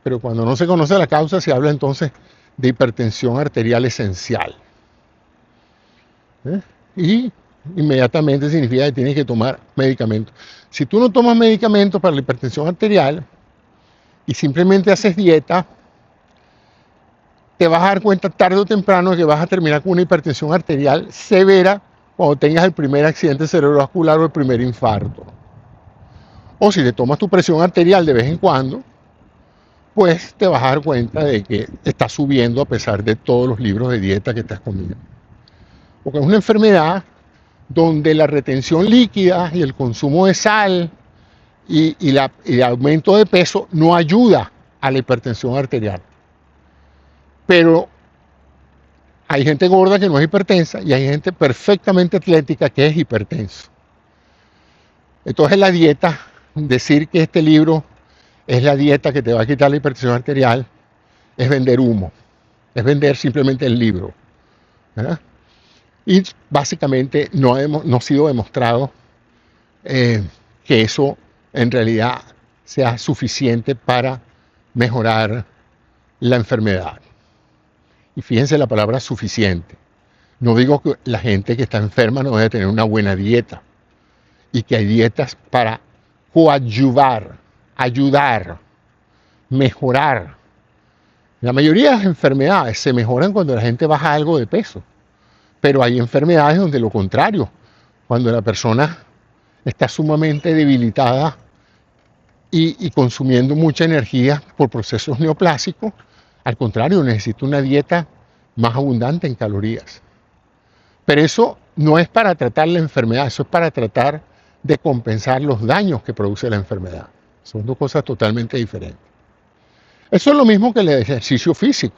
pero cuando no se conoce la causa se habla entonces de hipertensión arterial esencial. Y inmediatamente significa que tienes que tomar medicamentos. Si tú no tomas medicamentos para la hipertensión arterial y simplemente haces dieta, te vas a dar cuenta tarde o temprano de que vas a terminar con una hipertensión arterial severa cuando tengas el primer accidente cerebrovascular o el primer infarto. O si le tomas tu presión arterial de vez en cuando, pues te vas a dar cuenta de que está subiendo a pesar de todos los libros de dieta que estás comiendo. Porque es una enfermedad donde la retención líquida y el consumo de sal y el aumento de peso no ayuda a la hipertensión arterial. Pero hay gente gorda que no es hipertensa y hay gente perfectamente atlética que es hipertenso. Entonces la dieta, decir que este libro es la dieta que te va a quitar la hipertensión arterial, es vender humo, es vender simplemente el libro, ¿verdad? Y básicamente no ha sido demostrado que eso en realidad sea suficiente para mejorar la enfermedad. Y fíjense la palabra suficiente. No digo que la gente que está enferma no debe tener una buena dieta y que hay dietas para coadyuvar, ayudar, mejorar. La mayoría de las enfermedades se mejoran cuando la gente baja algo de peso, pero hay enfermedades donde lo contrario, cuando la persona está sumamente debilitada y consumiendo mucha energía por procesos neoplásicos, al contrario, necesita una dieta más abundante en calorías. Pero eso no es para tratar la enfermedad, eso es para tratar de compensar los daños que produce la enfermedad. Son dos cosas totalmente diferentes. Eso es lo mismo que el ejercicio físico.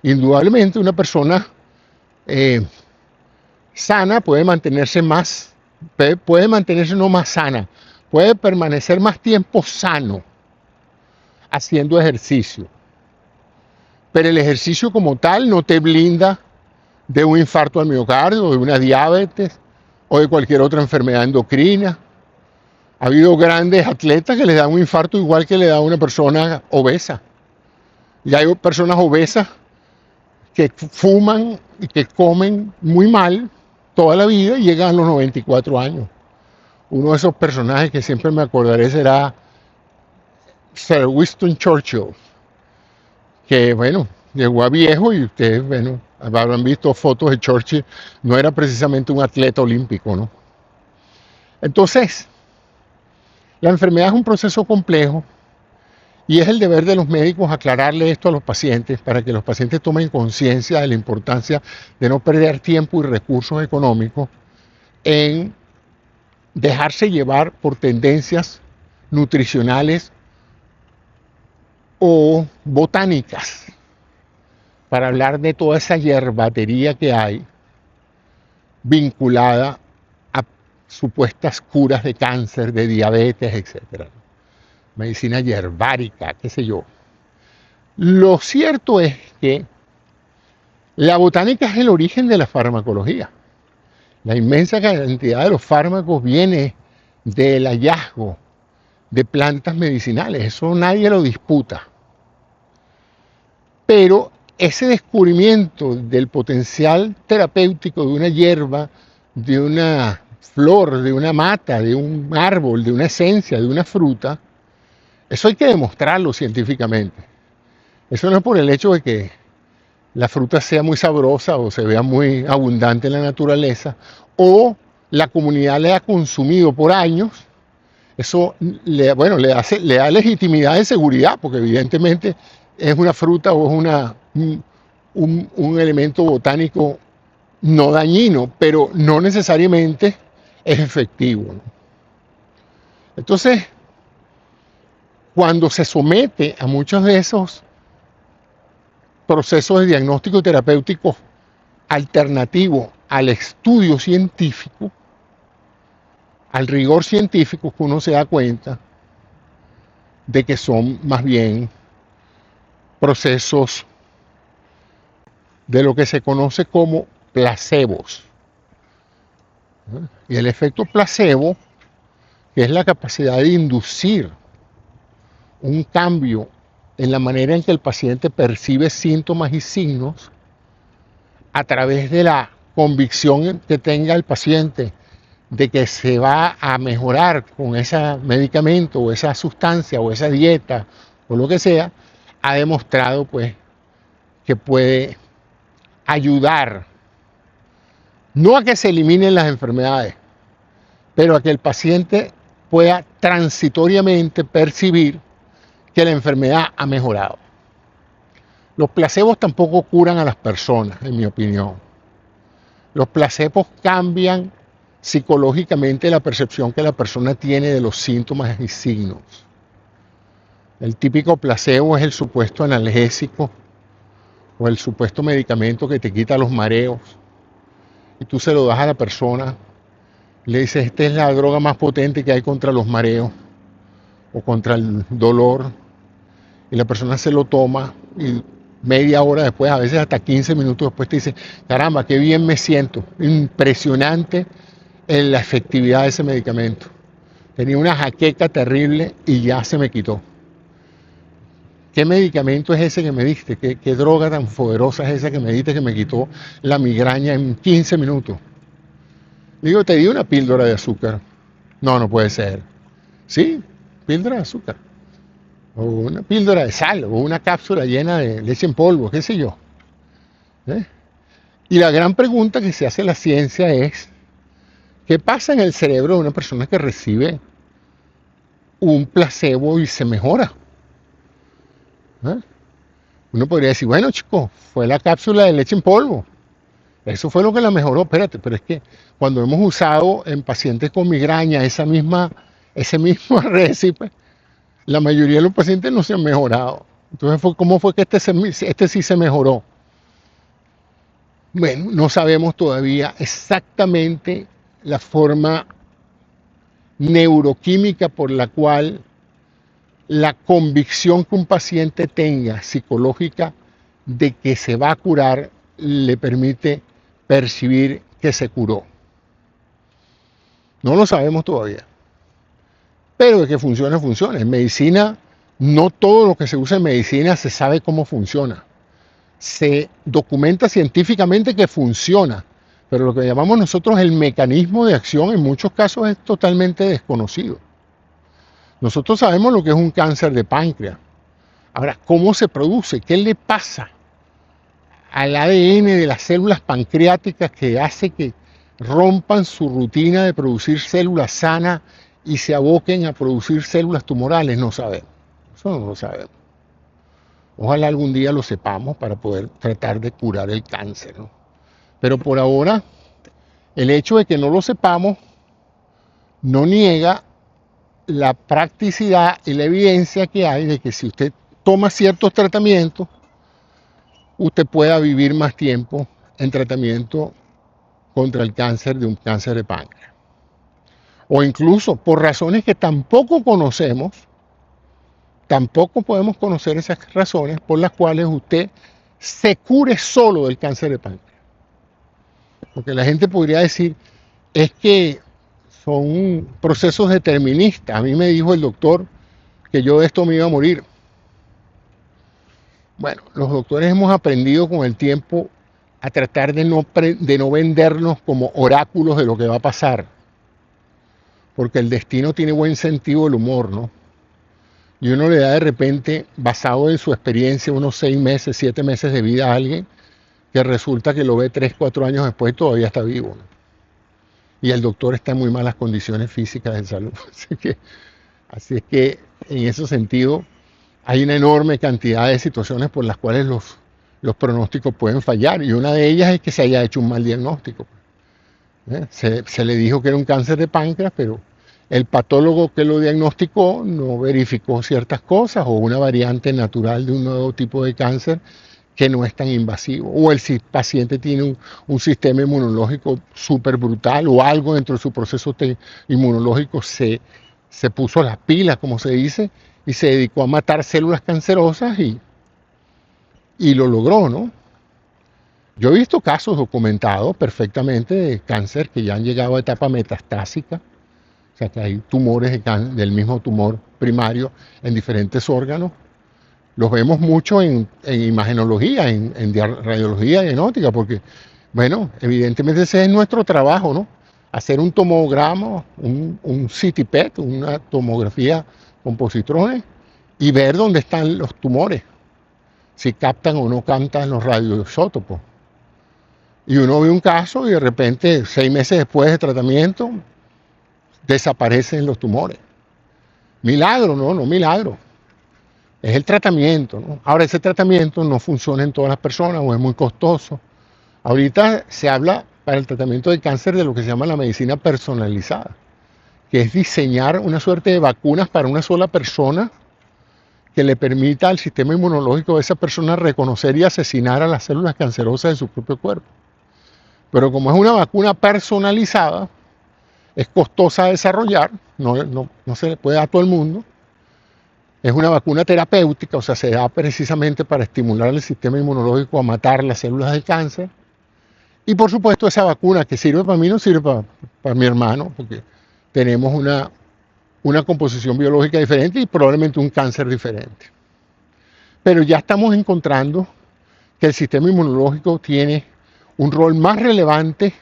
Indudablemente una persona sana puede mantenerse no más sana, puede permanecer más tiempo sano haciendo ejercicio. Pero el ejercicio como tal no te blinda de un infarto al miocardio, de una diabetes o de cualquier otra enfermedad endocrina. Ha habido grandes atletas que les dan un infarto igual que le da a una persona obesa. Y hay personas obesas que fuman y que comen muy mal toda la vida y llegan a los 94 años. Uno de esos personajes que siempre me acordaré será Sir Winston Churchill, que bueno, llegó a viejo y ustedes, bueno, habrán visto fotos de Churchill, no era precisamente un atleta olímpico, ¿no? Entonces, la enfermedad es un proceso complejo y es el deber de los médicos aclararle esto a los pacientes para que los pacientes tomen conciencia de la importancia de no perder tiempo y recursos económicos en dejarse llevar por tendencias nutricionales o botánicas para hablar de toda esa hierbatería que hay vinculada a supuestas curas de cáncer, de diabetes, etc. Medicina hierbárica, qué sé yo. Lo cierto es que la botánica es el origen de la farmacología. La inmensa cantidad de los fármacos viene del hallazgo de plantas medicinales, eso nadie lo disputa. Pero ese descubrimiento del potencial terapéutico de una hierba, de una flor, de una mata, de un árbol, de una esencia, de una fruta, eso hay que demostrarlo científicamente. Eso no es por el hecho de que la fruta sea muy sabrosa o se vea muy abundante en la naturaleza, o la comunidad le ha consumido por años. Eso le da legitimidad de seguridad, porque evidentemente es una fruta o es un elemento botánico no dañino, pero no necesariamente es efectivo, ¿no? Entonces, cuando se somete a muchos de esos procesos de diagnóstico terapéutico alternativos al estudio científico, al rigor científico, que uno se da cuenta de que son más bien procesos de lo que se conoce como placebos. Y el efecto placebo, que es la capacidad de inducir un cambio en la manera en que el paciente percibe síntomas y signos, a través de la convicción que tenga el paciente de que se va a mejorar con ese medicamento o esa sustancia o esa dieta o lo que sea, ha demostrado pues que puede ayudar, no a que se eliminen las enfermedades, pero a que el paciente pueda transitoriamente percibir que la enfermedad ha mejorado. Los placebos tampoco curan a las personas, en mi opinión. Los placebos cambian psicológicamente la percepción que la persona tiene de los síntomas y signos. El típico placebo es el supuesto analgésico o el supuesto medicamento que te quita los mareos, y tú se lo das a la persona, le dices, esta es la droga más potente que hay contra los mareos o contra el dolor, y la persona se lo toma y media hora después, a veces hasta 15 minutos después te dice, caramba, qué bien me siento. Impresionante en la efectividad de ese medicamento. Tenía una jaqueca terrible y ya se me quitó. ¿Qué medicamento es ese que me diste? ¿Qué droga tan poderosa es esa que me diste que me quitó la migraña en 15 minutos? Digo, te di una píldora de azúcar. No, no puede ser. Sí, píldora de azúcar. O una píldora de sal, o una cápsula llena de leche en polvo, qué sé yo. ¿Eh? Y la gran pregunta que se hace la ciencia es, ¿qué pasa en el cerebro de una persona que recibe un placebo y se mejora? ¿Eh? Uno podría decir, bueno, chico, fue la cápsula de leche en polvo. Eso fue lo que la mejoró. Espérate, pero es que cuando hemos usado en pacientes con migraña ese mismo récipe, la mayoría de los pacientes no se han mejorado. Entonces, ¿cómo fue que este sí se mejoró? Bueno, no sabemos todavía exactamente la forma neuroquímica por la cual la convicción que un paciente tenga psicológica de que se va a curar le permite percibir que se curó. No lo sabemos todavía. Pero de que funciona, funciona. En medicina, no todo lo que se usa en medicina se sabe cómo funciona. Se documenta científicamente que funciona, pero lo que llamamos nosotros el mecanismo de acción en muchos casos es totalmente desconocido. Nosotros sabemos lo que es un cáncer de páncreas. Ahora, ¿cómo se produce? ¿Qué le pasa al ADN de las células pancreáticas que hace que rompan su rutina de producir células sanas y se aboquen a producir células tumorales? No sabemos. Eso no lo sabemos. Ojalá algún día lo sepamos para poder tratar de curar el cáncer, ¿no? Pero por ahora, el hecho de que no lo sepamos no niega la practicidad y la evidencia que hay de que si usted toma ciertos tratamientos, usted pueda vivir más tiempo en tratamiento contra el cáncer de un cáncer de páncreas. O incluso por razones que tampoco conocemos, tampoco podemos conocer esas razones por las cuales usted se cure solo del cáncer de páncreas. Porque la gente podría decir, es que son procesos deterministas. A mí me dijo el doctor que yo de esto me iba a morir. Bueno, los doctores hemos aprendido con el tiempo a tratar de no vendernos como oráculos de lo que va a pasar, porque el destino tiene buen sentido del humor, ¿no? Y uno le da de repente, basado en su experiencia, unos 6 meses, 7 meses de vida a alguien, que resulta que lo ve 3, 4 años después y todavía está vivo, ¿no? Y el doctor está en muy malas condiciones físicas de salud. Así es que en ese sentido hay una enorme cantidad de situaciones por las cuales los pronósticos pueden fallar. Y una de ellas es que se haya hecho un mal diagnóstico. Se le dijo que era un cáncer de páncreas, pero el patólogo que lo diagnosticó no verificó ciertas cosas o una variante natural de un nuevo tipo de cáncer que no es tan invasivo. O el paciente tiene un sistema inmunológico súper brutal o algo dentro de su proceso inmunológico se puso las pilas, como se dice, y se dedicó a matar células cancerosas y lo logró, ¿no? Yo he visto casos documentados perfectamente de cáncer que ya han llegado a etapa metastásica, o sea que hay tumores del mismo tumor primario en diferentes órganos. Los vemos mucho en imagenología, en radiología diagnóstica, porque, bueno, evidentemente ese es nuestro trabajo, ¿no? Hacer un tomograma, un CT PET, una tomografía con positrones, y ver dónde están los tumores, si captan o no captan los radioisótopos. Y uno ve un caso y de repente, 6 meses después de tratamiento, desaparecen los tumores. Milagro, ¿no? No milagro. Es el tratamiento, ¿no? Ahora, ese tratamiento no funciona en todas las personas o es muy costoso. Ahorita se habla para el tratamiento de cáncer de lo que se llama la medicina personalizada, que es diseñar una suerte de vacunas para una sola persona que le permita al sistema inmunológico de esa persona reconocer y asesinar a las células cancerosas de su propio cuerpo. Pero como es una vacuna personalizada, es costosa de desarrollar, no se le puede dar a todo el mundo. Es una vacuna terapéutica, o sea, se da precisamente para estimular el sistema inmunológico a matar las células del cáncer. Y por supuesto esa vacuna que sirve para mí no sirve para mi hermano, porque tenemos una composición biológica diferente y probablemente un cáncer diferente. Pero ya estamos encontrando que el sistema inmunológico tiene un rol más relevante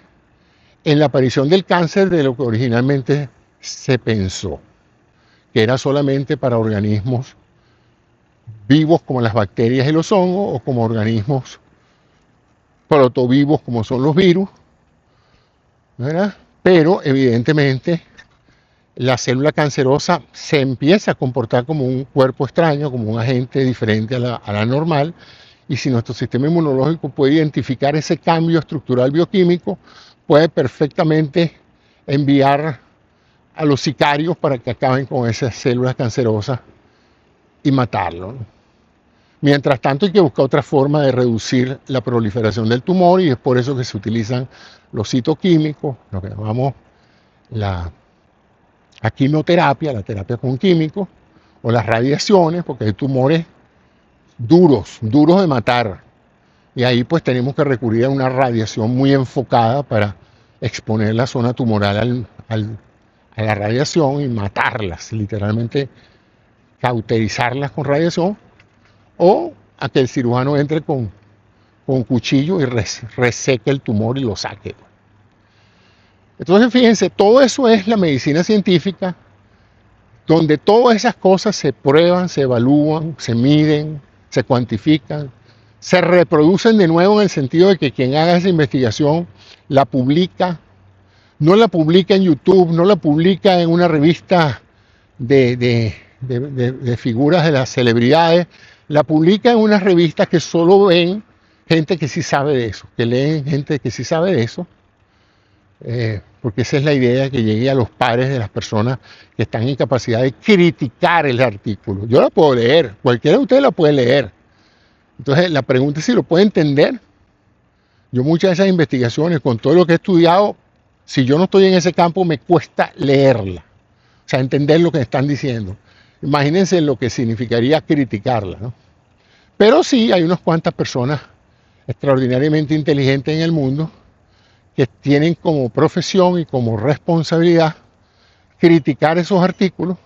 en la aparición del cáncer de lo que originalmente se pensó, que era solamente para organismos vivos como las bacterias y los hongos, o como organismos protovivos como son los virus, ¿verdad? Pero evidentemente la célula cancerosa se empieza a comportar como un cuerpo extraño, como un agente diferente a la normal, y si nuestro sistema inmunológico puede identificar ese cambio estructural bioquímico, puede perfectamente enviar a los sicarios para que acaben con esas células cancerosas y matarlo, ¿no? Mientras tanto hay que buscar otra forma de reducir la proliferación del tumor y es por eso que se utilizan los citoquímicos, lo que llamamos la quimioterapia, la terapia con químicos, o las radiaciones, porque hay tumores duros de matar. Y ahí pues tenemos que recurrir a una radiación muy enfocada para exponer la zona tumoral a la radiación y matarlas, literalmente cauterizarlas con radiación, o a que el cirujano entre con cuchillo y reseque el tumor y lo saque. Entonces fíjense, todo eso es la medicina científica, donde todas esas cosas se prueban, se evalúan, se miden, se cuantifican, se reproducen de nuevo en el sentido de que quien haga esa investigación la publica, no la publica en YouTube, no la publica en una revista de figuras de las celebridades, la publica en unas revistas que solo ven gente que sí sabe de eso, que leen gente que sí sabe de eso, porque esa es la idea, que llegue a los pares de las personas que están en capacidad de criticar el artículo. Yo la puedo leer, cualquiera de ustedes la puede leer. Entonces la pregunta es si lo puede entender. Yo muchas de esas investigaciones, con todo lo que he estudiado, si yo no estoy en ese campo, me cuesta leerla, o sea, entender lo que están diciendo. Imagínense lo que significaría criticarla, ¿no? Pero sí, hay unas cuantas personas extraordinariamente inteligentes en el mundo que tienen como profesión y como responsabilidad criticar esos artículos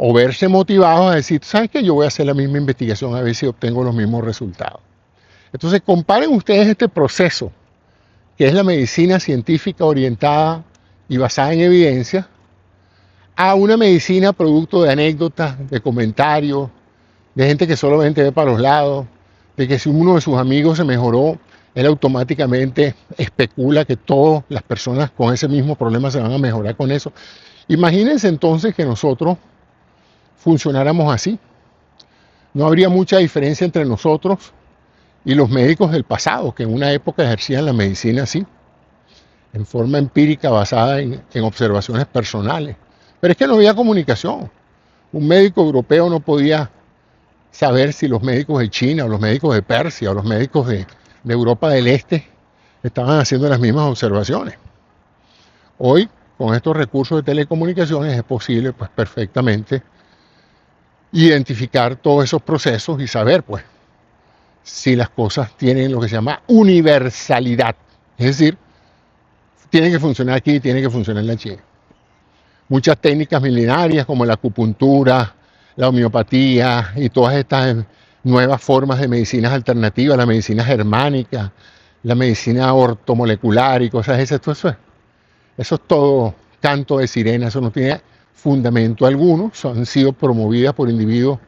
o verse motivados a decir, ¿sabes qué? Yo voy a hacer la misma investigación a ver si obtengo los mismos resultados. Entonces, comparen ustedes este proceso, que es la medicina científica orientada y basada en evidencia, a una medicina producto de anécdotas, de comentarios, de gente que solamente ve para los lados, de que si uno de sus amigos se mejoró, él automáticamente especula que todas las personas con ese mismo problema se van a mejorar con eso. Imagínense entonces que nosotros funcionáramos así. No habría mucha diferencia entre nosotros y los médicos del pasado, que en una época ejercían la medicina así, en forma empírica basada en observaciones personales. Pero es que no había comunicación. Un médico europeo no podía saber si los médicos de China o los médicos de Persia o los médicos de Europa del Este estaban haciendo las mismas observaciones. Hoy, con estos recursos de telecomunicaciones, es posible pues, perfectamente identificar todos esos procesos y saber pues, si las cosas tienen lo que se llama universalidad. Es decir, tiene que funcionar aquí, tiene que funcionar en la China. Muchas técnicas milenarias como la acupuntura, la homeopatía y todas estas nuevas formas de medicinas alternativas, la medicina germánica, la medicina ortomolecular y cosas esas, eso es todo canto de sirena, eso no tiene fundamento alguno, han sido promovidas por individuos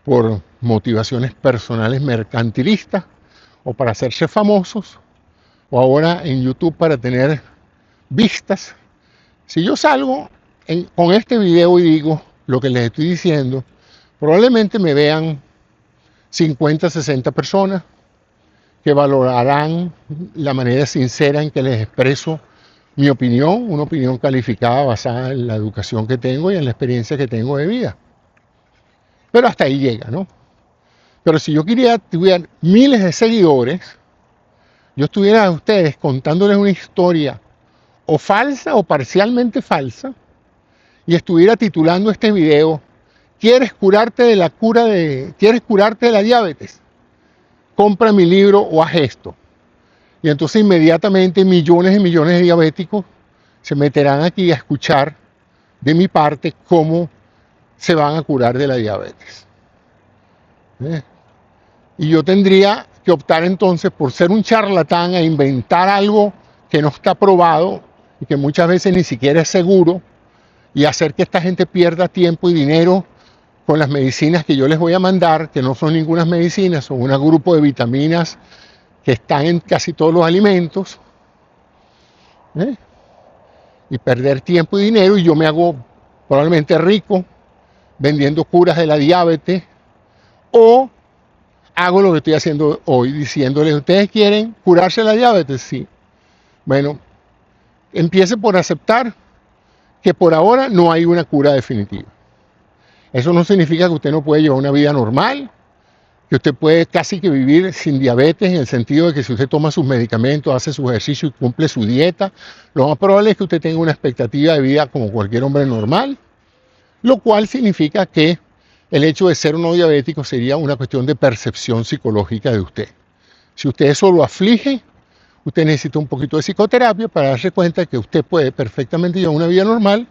por motivaciones personales mercantilistas o para hacerse famosos o ahora en YouTube para tener vistas. Si yo salgo con este video y digo lo que les estoy diciendo, probablemente me vean 50, 60 personas que valorarán la manera sincera en que les expreso mi opinión, una opinión calificada basada en la educación que tengo y en la experiencia que tengo de vida. Pero hasta ahí llega, ¿no? Pero si yo tuviera miles de seguidores, yo estuviera a ustedes contándoles una historia o falsa o parcialmente falsa y estuviera titulando este video, ¿quieres curarte de la diabetes? Compra mi libro o haz esto. Y entonces inmediatamente millones y millones de diabéticos se meterán aquí a escuchar de mi parte cómo se van a curar de la diabetes. Y yo tendría que optar entonces por ser un charlatán e inventar algo que no está probado y que muchas veces ni siquiera es seguro y hacer que esta gente pierda tiempo y dinero con las medicinas que yo les voy a mandar, que no son ninguna medicinas, son un grupo de vitaminas que están en casi todos los alimentos, y perder tiempo y dinero, y yo me hago probablemente rico vendiendo curas de la diabetes, o hago lo que estoy haciendo hoy, diciéndoles, ¿ustedes quieren curarse de la diabetes? Sí. Bueno, empiece por aceptar que por ahora no hay una cura definitiva. Eso no significa que usted no puede llevar una vida normal, que usted puede casi que vivir sin diabetes, en el sentido de que si usted toma sus medicamentos, hace su ejercicio y cumple su dieta, lo más probable es que usted tenga una expectativa de vida como cualquier hombre normal, lo cual significa que el hecho de ser no diabético sería una cuestión de percepción psicológica de usted. Si usted eso lo aflige, usted necesita un poquito de psicoterapia para darse cuenta que usted puede perfectamente llevar una vida normal,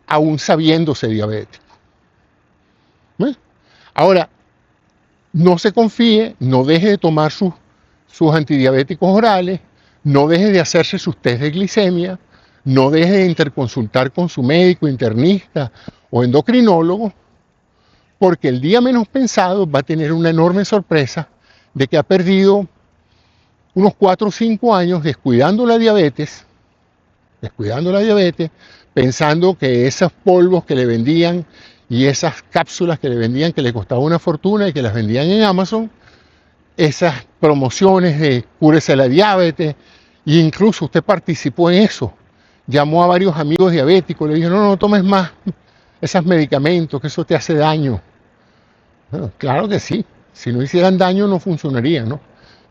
aún sabiéndose diabético. Ahora, no se confíe, no deje de tomar sus antidiabéticos orales, no deje de hacerse sus test de glicemia, no deje de interconsultar con su médico, internista o endocrinólogo, porque el día menos pensado va a tener una enorme sorpresa de que ha perdido unos 4 o 5 años descuidando la diabetes, pensando que esos polvos que le vendían y esas cápsulas que le vendían que le costaban una fortuna y que las vendían en Amazon, esas promociones de cúrese la diabetes, e incluso usted participó en eso, llamó a varios amigos diabéticos, le dijo, no tomes más esos medicamentos, que eso te hace daño. Bueno, claro que sí, si no hicieran daño no funcionaría, ¿no?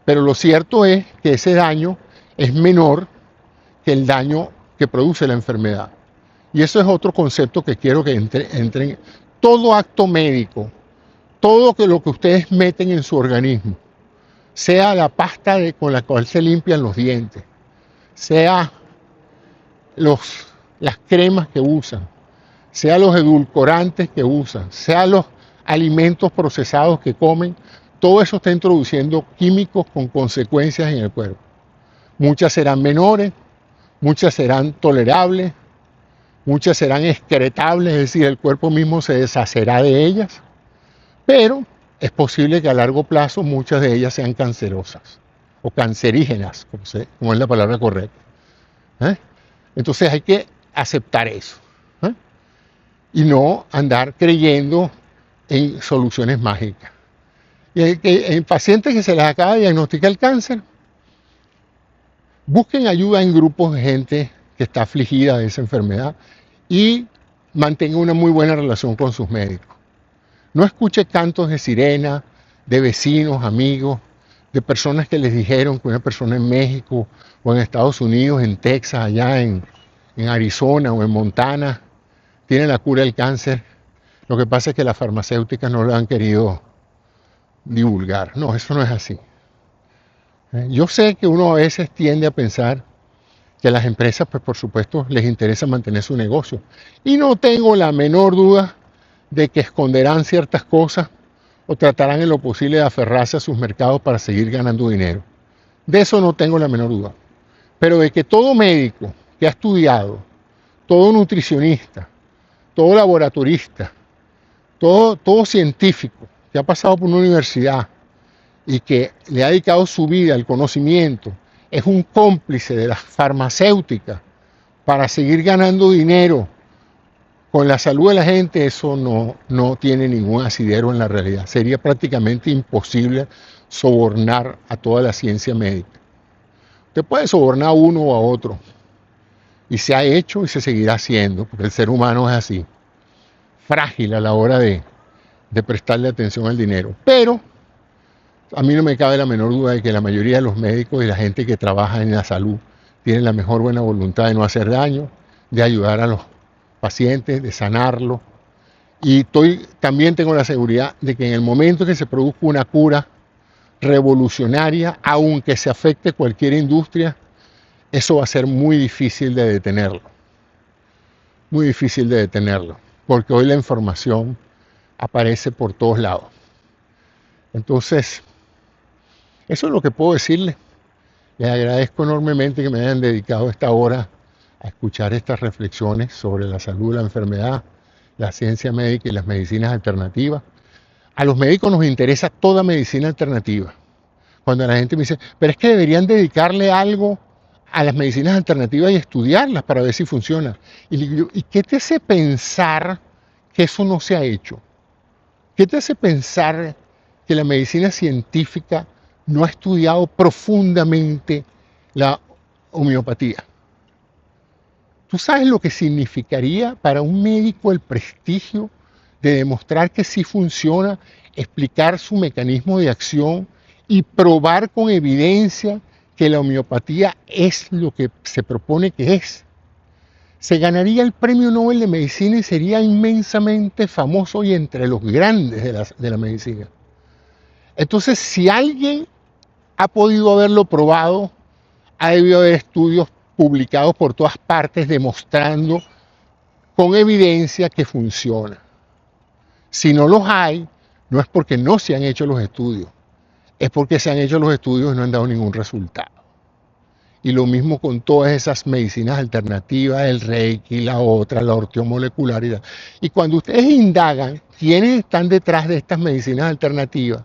Pero lo cierto es que ese daño es menor que el daño que produce la enfermedad. Y eso es otro concepto que quiero que entren. Todo acto médico, todo lo que ustedes meten en su organismo, sea la pasta con la cual se limpian los dientes, sea las cremas que usan, sea los edulcorantes que usan, sea los alimentos procesados que comen, todo eso está introduciendo químicos con consecuencias en el cuerpo. Muchas serán menores, muchas serán tolerables, muchas serán excretables, es decir, el cuerpo mismo se deshacerá de ellas, pero es posible que a largo plazo muchas de ellas sean cancerosas o cancerígenas, como es la palabra correcta. ¿Eh? Entonces hay que aceptar eso, ¿eh? Y no andar creyendo en soluciones mágicas. Y en pacientes que se les acaba de diagnosticar el cáncer, busquen ayuda en grupos de gente que está afligida de esa enfermedad y mantengan una muy buena relación con sus médicos. No escuche cantos de sirena, de vecinos, amigos, de personas que les dijeron que una persona en México o en Estados Unidos, en Texas, allá en Arizona o en Montana, tiene la cura del cáncer. Lo que pasa es que las farmacéuticas no lo han querido divulgar. No, eso no es así. Yo sé que uno a veces tiende a pensar que a las empresas, pues por supuesto, les interesa mantener su negocio. Y no tengo la menor duda de que esconderán ciertas cosas o tratarán en lo posible de aferrarse a sus mercados para seguir ganando dinero. De eso no tengo la menor duda. Pero de que todo médico que ha estudiado, todo nutricionista, todo laboratorista, todo científico que ha pasado por una universidad y que le ha dedicado su vida al conocimiento, es un cómplice de las farmacéuticas para seguir ganando dinero con la salud de la gente, eso no tiene ningún asidero en la realidad. Sería prácticamente imposible sobornar a toda la ciencia médica. Usted puede sobornar a uno o a otro, y se ha hecho y se seguirá haciendo, porque el ser humano es así, frágil a la hora de prestarle atención al dinero. Pero a mí no me cabe la menor duda de que la mayoría de los médicos y la gente que trabaja en la salud tienen la mejor buena voluntad de no hacer daño, de ayudar a los pacientes, de sanarlos. Y también tengo la seguridad de que en el momento que se produzca una cura revolucionaria, aunque se afecte cualquier industria, eso va a ser muy difícil de detenerlo. Muy difícil de detenerlo, porque hoy la información aparece por todos lados. Entonces, eso es lo que puedo decirles. Les agradezco enormemente que me hayan dedicado esta hora a escuchar estas reflexiones sobre la salud, la enfermedad, la ciencia médica y las medicinas alternativas. A los médicos nos interesa toda medicina alternativa. Cuando la gente me dice, pero es que deberían dedicarle algo a las medicinas alternativas y estudiarlas para ver si funciona. Y le digo, ¿y qué te hace pensar que eso no se ha hecho? ¿Qué te hace pensar que la medicina científica no ha estudiado profundamente la homeopatía? ¿Tú sabes lo que significaría para un médico el prestigio de demostrar que sí funciona, explicar su mecanismo de acción y probar con evidencia que la homeopatía es lo que se propone que es? Se ganaría el premio Nobel de Medicina y sería inmensamente famoso y entre los grandes de la medicina. Entonces, si alguien ha podido haberlo probado, ha debido haber estudios publicados por todas partes demostrando con evidencia que funciona. Si no los hay, no es porque no se han hecho los estudios, es porque se han hecho los estudios y no han dado ningún resultado. Y lo mismo con todas esas medicinas alternativas, el Reiki, la ortomolecularidad. Y cuando ustedes indagan quiénes están detrás de estas medicinas alternativas,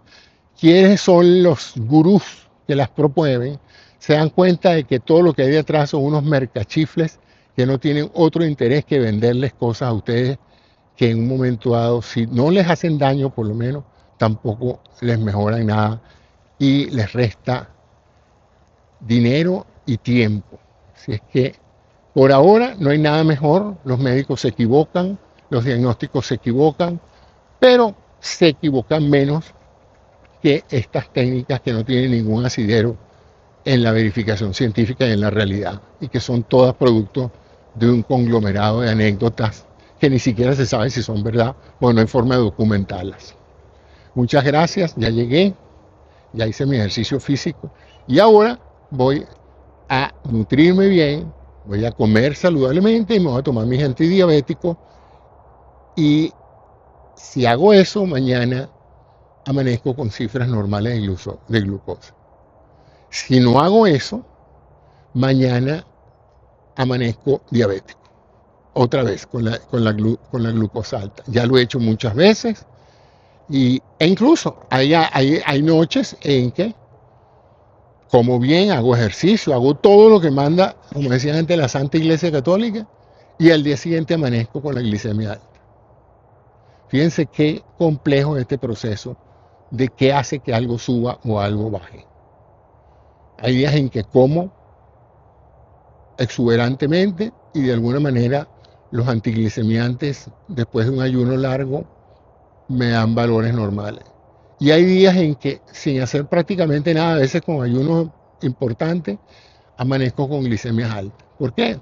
quiénes son los gurús que las promueven, se dan cuenta de que todo lo que hay detrás son unos mercachifles que no tienen otro interés que venderles cosas a ustedes que en un momento dado, si no les hacen daño por lo menos, tampoco les mejoran nada y les resta dinero y tiempo. Así es que por ahora no hay nada mejor, los médicos se equivocan, los diagnósticos se equivocan, pero se equivocan menos que estas técnicas que no tienen ningún asidero en la verificación científica y en la realidad, y que son todas producto de un conglomerado de anécdotas que ni siquiera se sabe si son verdad o no hay forma de documentarlas. Muchas gracias, ya llegué, ya hice mi ejercicio físico y ahora voy a nutrirme bien, voy a comer saludablemente y me voy a tomar mis antidiabéticos Y si hago eso, mañana amanezco con cifras normales de glucosa. Si no hago eso, mañana amanezco diabético. Otra vez con la glucosa alta. Ya lo he hecho muchas veces. E incluso hay noches en que como bien, hago ejercicio, hago todo lo que manda, como decían antes, la Santa Iglesia Católica, y al día siguiente amanezco con la glicemia alta. Fíjense qué complejo es este proceso de qué hace que algo suba o algo baje. Hay días en que como exuberantemente y de alguna manera los antiglicemiantes después de un ayuno largo me dan valores normales. Y hay días en que sin hacer prácticamente nada, a veces con ayunos importantes, amanezco con glicemias altas. ¿Por qué?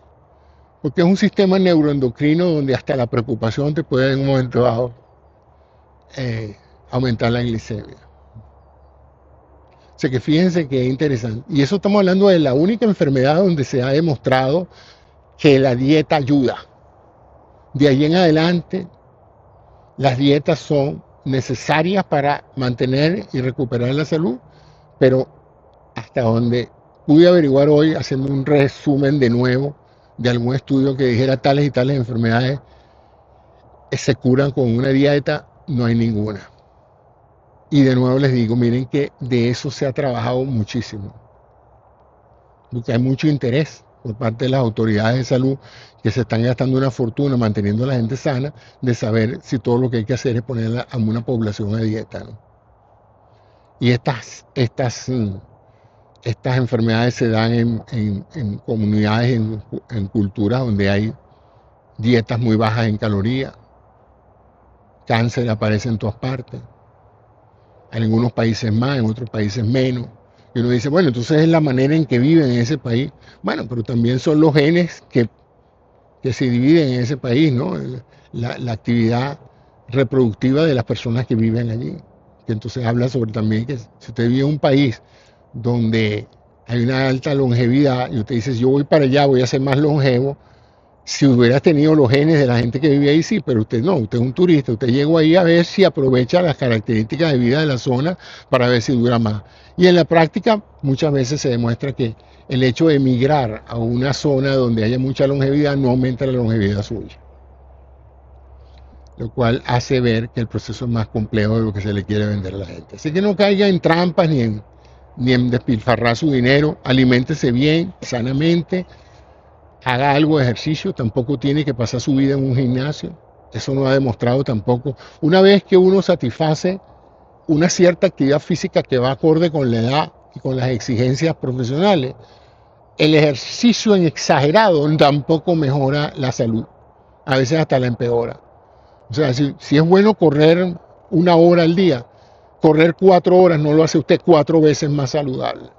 Porque es un sistema neuroendocrino donde hasta la preocupación te puede en un momento dado aumentar la glicemia. O sea que fíjense que es interesante. Y eso estamos hablando de la única enfermedad donde se ha demostrado que la dieta ayuda. De ahí en adelante, las dietas son necesarias para mantener y recuperar la salud, pero hasta donde pude averiguar hoy, haciendo un resumen de nuevo de algún estudio que dijera tales y tales enfermedades se curan con una dieta, no hay ninguna. Y de nuevo les digo, miren que de eso se ha trabajado muchísimo, porque hay mucho interés por parte de las autoridades de salud que se están gastando una fortuna manteniendo a la gente sana, de saber si todo lo que hay que hacer es poner a una población a dieta, ¿no? Y estas enfermedades se dan en comunidades, en culturas donde hay dietas muy bajas en calorías, cáncer aparece en todas partes, en algunos países más, en otros países menos. Y uno dice, bueno, entonces es la manera en que viven en ese país. Bueno, pero también son los genes que se dividen en ese país, ¿no? La actividad reproductiva de las personas que viven allí. Que entonces habla sobre también que si usted vive en un país donde hay una alta longevidad y usted dice, yo voy para allá, voy a ser más longevo, si hubieras tenido los genes de la gente que vive ahí, sí, pero usted no, usted es un turista, usted llegó ahí a ver si aprovecha las características de vida de la zona para ver si dura más. Y en la práctica muchas veces se demuestra que el hecho de emigrar a una zona donde haya mucha longevidad no aumenta la longevidad suya, lo cual hace ver que el proceso es más complejo de lo que se le quiere vender a la gente. Así que no caiga en trampas ni en despilfarrar su dinero, aliméntese bien, sanamente, haga algo de ejercicio, tampoco tiene que pasar su vida en un gimnasio, eso no ha demostrado tampoco. Una vez que uno satisface una cierta actividad física que va acorde con la edad y con las exigencias profesionales, el ejercicio en exagerado tampoco mejora la salud, a veces hasta la empeora. O sea, si es bueno correr 1 hora al día, correr 4 horas no lo hace usted 4 veces más saludable.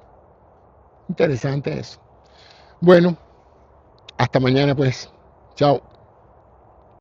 Interesante eso. Bueno, hasta mañana pues. Chao.